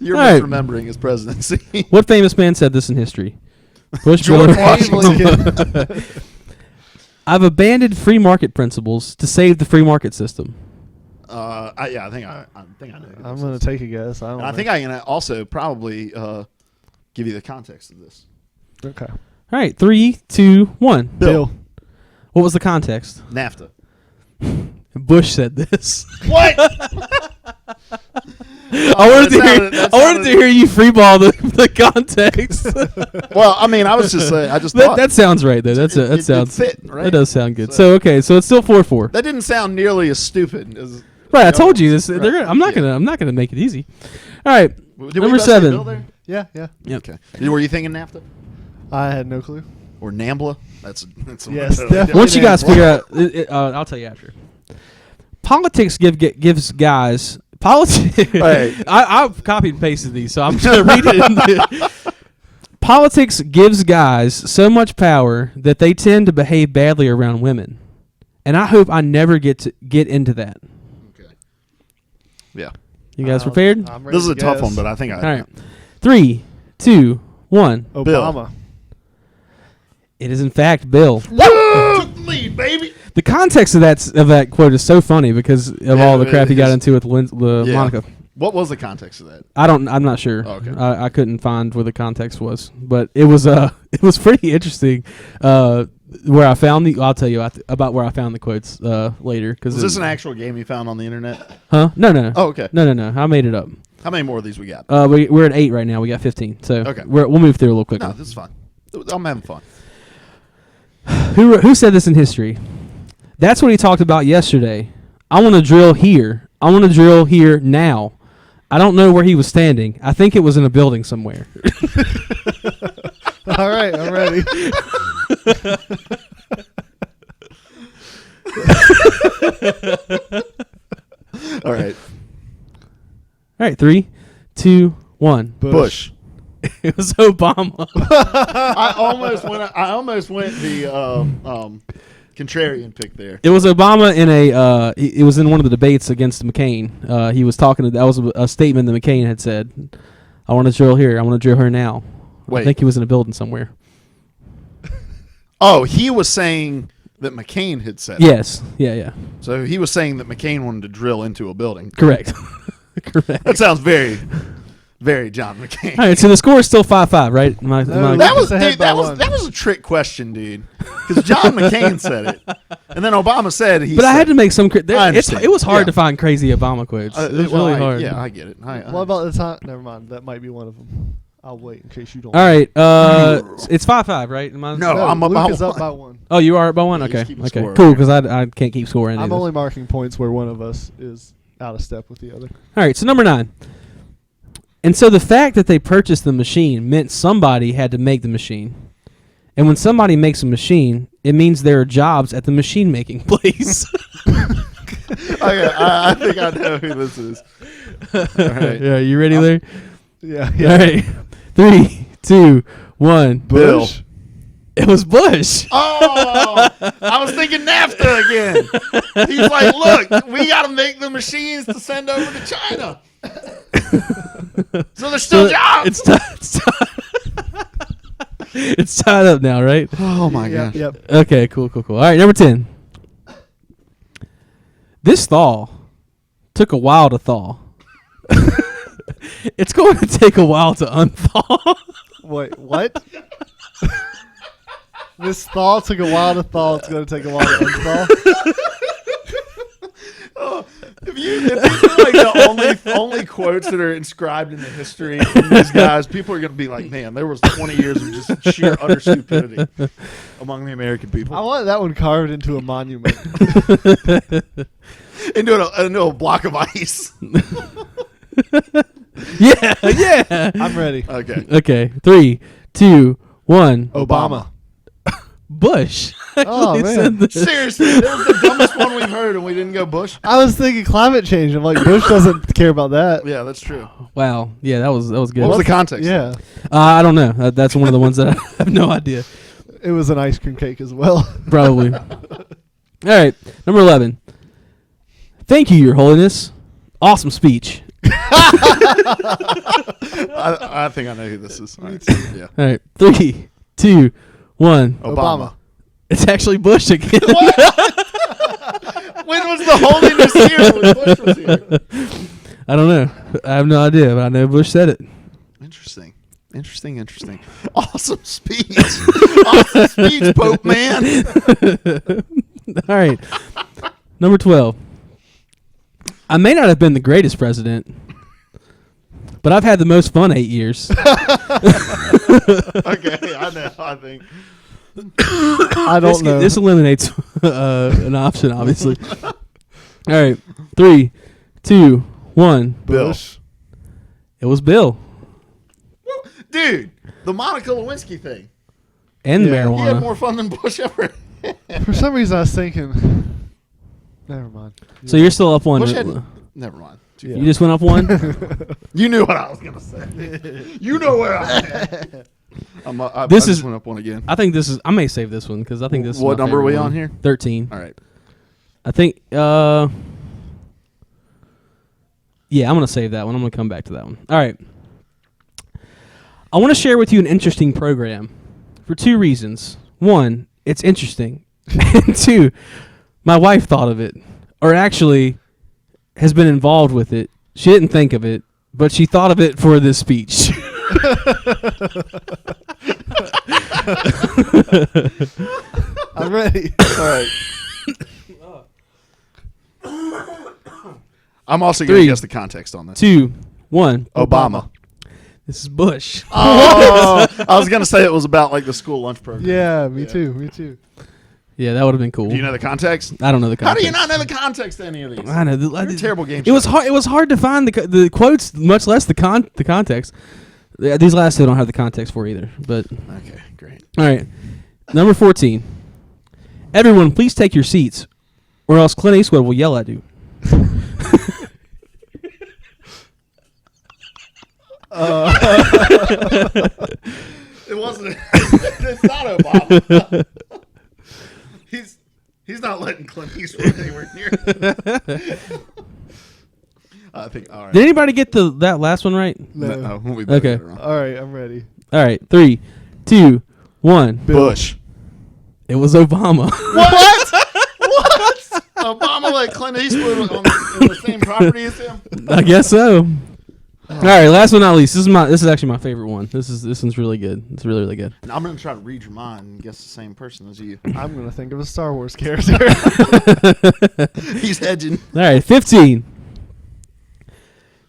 you're All right. misremembering his presidency. What famous man said this in history? Bush, George Bill, or Washington. I've abandoned free market principles to save the free market system. I think I know. who I'm this going is. to take a guess. I don't And I know. think I can also probably give you the context of this. Okay. All right, 3, 2, 1. Bill. What was the context? NAFTA. Bush said this. What? I wanted to hear you freeball the context. Well, I mean, I was just saying. I just that, thought that sounds right though. it Sounds fit, right? That does sound good. So- So it's still 4-4. that didn't sound nearly as stupid as. Right, I told you this. Right. I'm not gonna make it easy. All right, Did we number bust that bill 7. there? Yeah. Okay. Were you thinking NAFTA I had no clue. or NAMBLA? That's Yes, totally definitely. Once you guys NAMBLA. figure out, I'll tell you after. Politics gives guys politics. Hey. I've copied and pasted these, so I'm just gonna read it. Politics gives guys so much power that they tend to behave badly around women, and I hope I never get into that. Okay. Yeah. You guys prepared? I'm ready This is to a tough guess. one, but I think All right, 3, 2, 1. Obama. It is in fact Bill. Took the lead, baby. The context of that quote is so funny because of all the it crap he got is. into with Yeah. Monica. What was the context of that? I'm not sure. Oh, okay. I couldn't find where the context was, but it was pretty interesting. Where I found I'll tell you about where I found the quotes later. Cause Was this an actual game you found on the internet? Huh? No. Oh, okay. No. I made it up. How many more of these we got? We're at 8 right now. We got 15. So Okay. we'll move through a little quicker. No, this is fun. I'm having fun. Who said this in history? That's what he talked about yesterday. I want to drill here. I want to drill here now. I don't know where he was standing. I think it was in a building somewhere. All right, I'm ready. All right. All right, 3, 2, 1. Bush. It was Obama. I almost went the contrarian pick there. It was Obama in it was in one of the debates against McCain. He was talking that was a statement that McCain had said. I want to drill here. I want to drill her now. Wait. I think he was in a building somewhere. Oh, he was saying that McCain had said it. Yes. Yeah. So he was saying that McCain wanted to drill into a building. Correct. Correct. That sounds very, very John McCain. All right, so the score is still 5-5, right? Am I- No, am I- That was It's ahead dude, by that was one. that was a trick question, dude. Because John McCain said it, and then Obama said he. but I said had to make some. I understand. It was hard Yeah. to find crazy Obama quotes. It was well, really hard. Yeah, I get it. What about the time? Never mind. That might be one of them. I'll wait in case you don't. All right, it's 5-5, right? Am I- No. I'm Luke about is up one. by one. Oh, you are up by one. Yeah, he's Okay. keeping Okay. score Cool. over Because I can't keep score. I'm only marking points where one of us is out of step with the other. All right. So number 9. And so the fact that they purchased the machine meant somebody had to make the machine. And when somebody makes a machine, it means there are jobs at the machine making place. Okay, I think I know who this is. All right. Yeah, you ready, Larry? Yeah. All right. 3, 2, 1. Bill. Bush. It was Bush. Oh, I was thinking NAFTA again. He's like, look, we got to make the machines to send over to China. So there's still jobs. It's tied up now, right? Oh, my gosh. Yep. Okay, cool. All right, number 10. This thaw took a while to thaw. It's going to take a while to unthaw. Wait, what? This thaw took a while to thaw. It's going to take a while to unthaw. Oh, if these are like the only quotes that are inscribed in the history of these guys, people are going to be like, man, there was 20 years of just sheer utter stupidity among the American people. I want that one carved into a monument. into a block of ice. Yeah. I'm ready. Okay. Okay, 3, 2, 1. Obama. Bush. Oh, Actually man. said this. Seriously, that was the dumbest one we've heard, and we didn't go Bush. I was thinking climate change. I'm like, Bush doesn't care about that. Yeah, that's true. Wow. Yeah, that was good. What was the context? Yeah. I don't know. That's one of the ones that I have no idea. It was an ice cream cake as well. Probably. All right, number 11. Thank you, Your Holiness. Awesome speech. I think I know who this is. All right. Yeah. All right, 3, 2, 1. Obama. It's actually Bush again. When was the holiness here when Bush was here? I don't know. I have no idea, but I know Bush said it. Interesting. Awesome speech. Awesome speech, Pope man. All right, number 12. I may not have been the greatest president, but I've had the most fun 8 years. Okay, I know. I think. I don't know. This eliminates an option, obviously. All right, 3, 2, 1. Bill. Bush. It was Bill Dude, the Monica Lewinsky thing. and the Yeah. He had marijuana. more fun than Bush ever. For some reason, I was thinking. Never mind. So you're still up one. Bush had. Never mind. Yeah. You just went up one. You knew what I was gonna say. You know where I'm at. I This just is- went up one again. I think this is. I may save this one because I think this. Is What my number are we favorite on one. here? 13. All right. I think. Yeah, I'm gonna save that one. I'm gonna come back to that one. All right. I want to share with you an interesting program for 2 reasons. 1, it's interesting, and 2, my wife thought of it, or actually has been involved with it. She didn't think of it, but she thought of it for this speech. I'm ready. All right. I'm also going to 3, guess the context on this. 2, 1. Obama. This is Bush. Oh, I was going to say it was about like the school lunch program. Yeah, me Yeah. too. Me too. Yeah, that would have been cool. Do you know the context? I don't know the How context. do you not know the context to any of these? I know. You're a terrible game. It was hard. It was hard to find the quotes, much less the context. These last 2 don't have the context for either. But Okay, great. all right, number 14. Everyone, please take your seats, or else Clint Eastwood will yell at you. It wasn't. It's not Obama. He's not letting Clint Eastwood anywhere near. I think. All right. Did anybody get that last one right? No. We both Okay. got it wrong. All right, I'm ready. All right, 3, 2, 1. Bush. It was Obama. What? What? Obama let Clint Eastwood on in the same property as him? I guess so. All right, last but not least, this is actually my favorite one. This one's really good. It's really, really good. Now, I'm going to try to read your mind and guess the same person as you. I'm gonna think of a Star Wars character. He's hedging. All right, 15.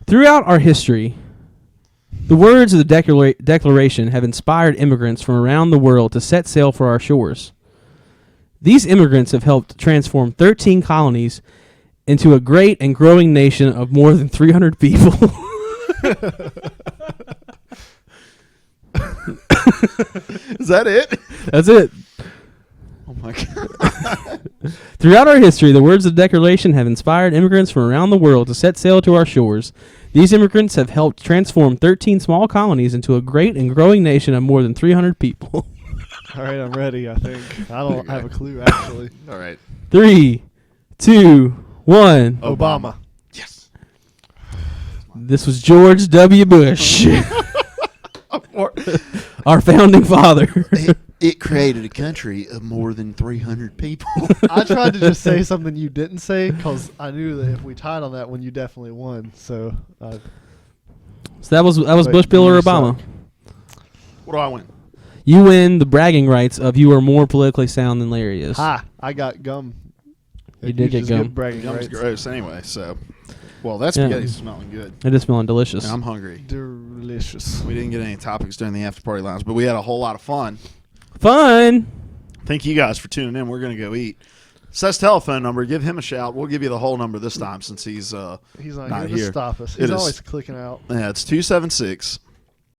Throughout our history, the words of the Declaration have inspired immigrants from around the world to set sail for our shores. These immigrants have helped transform 13 colonies into a great and growing nation of more than 300 people. Is that it? That's it. Oh, my God. Throughout our history, the words of the Declaration have inspired immigrants from around the world to set sail to our shores. These immigrants have helped transform 13 small colonies into a great and growing nation of more than 300 people. All right, I'm ready. I think I don't have a clue actually. All right. 3, 2, 1. Obama. Yes. This was George W. Bush, our founding father. It created a country of more than 300 people. I tried to just say something you didn't say because I knew that if we tied on that one, you definitely won. So, So that was but Bush, Bill, or you Obama. suck. What do I win? You win the bragging rights of you are more politically sound than Larry is. Ha! I got gum. You did get just gum. bragging Gum's rights. gross anyway, so. Well, that Yeah. spaghetti's smelling good. It is smelling delicious. And I'm hungry. Delicious. We didn't get any topics during the after party lounge, but we had a whole lot of fun. Fun. Thank you guys for tuning in. We're going to go eat. Seth's telephone number, give him a shout. We'll give you the whole number this time since he's He's not Not here to here. stop us. It He's is- always clicking out. it's 276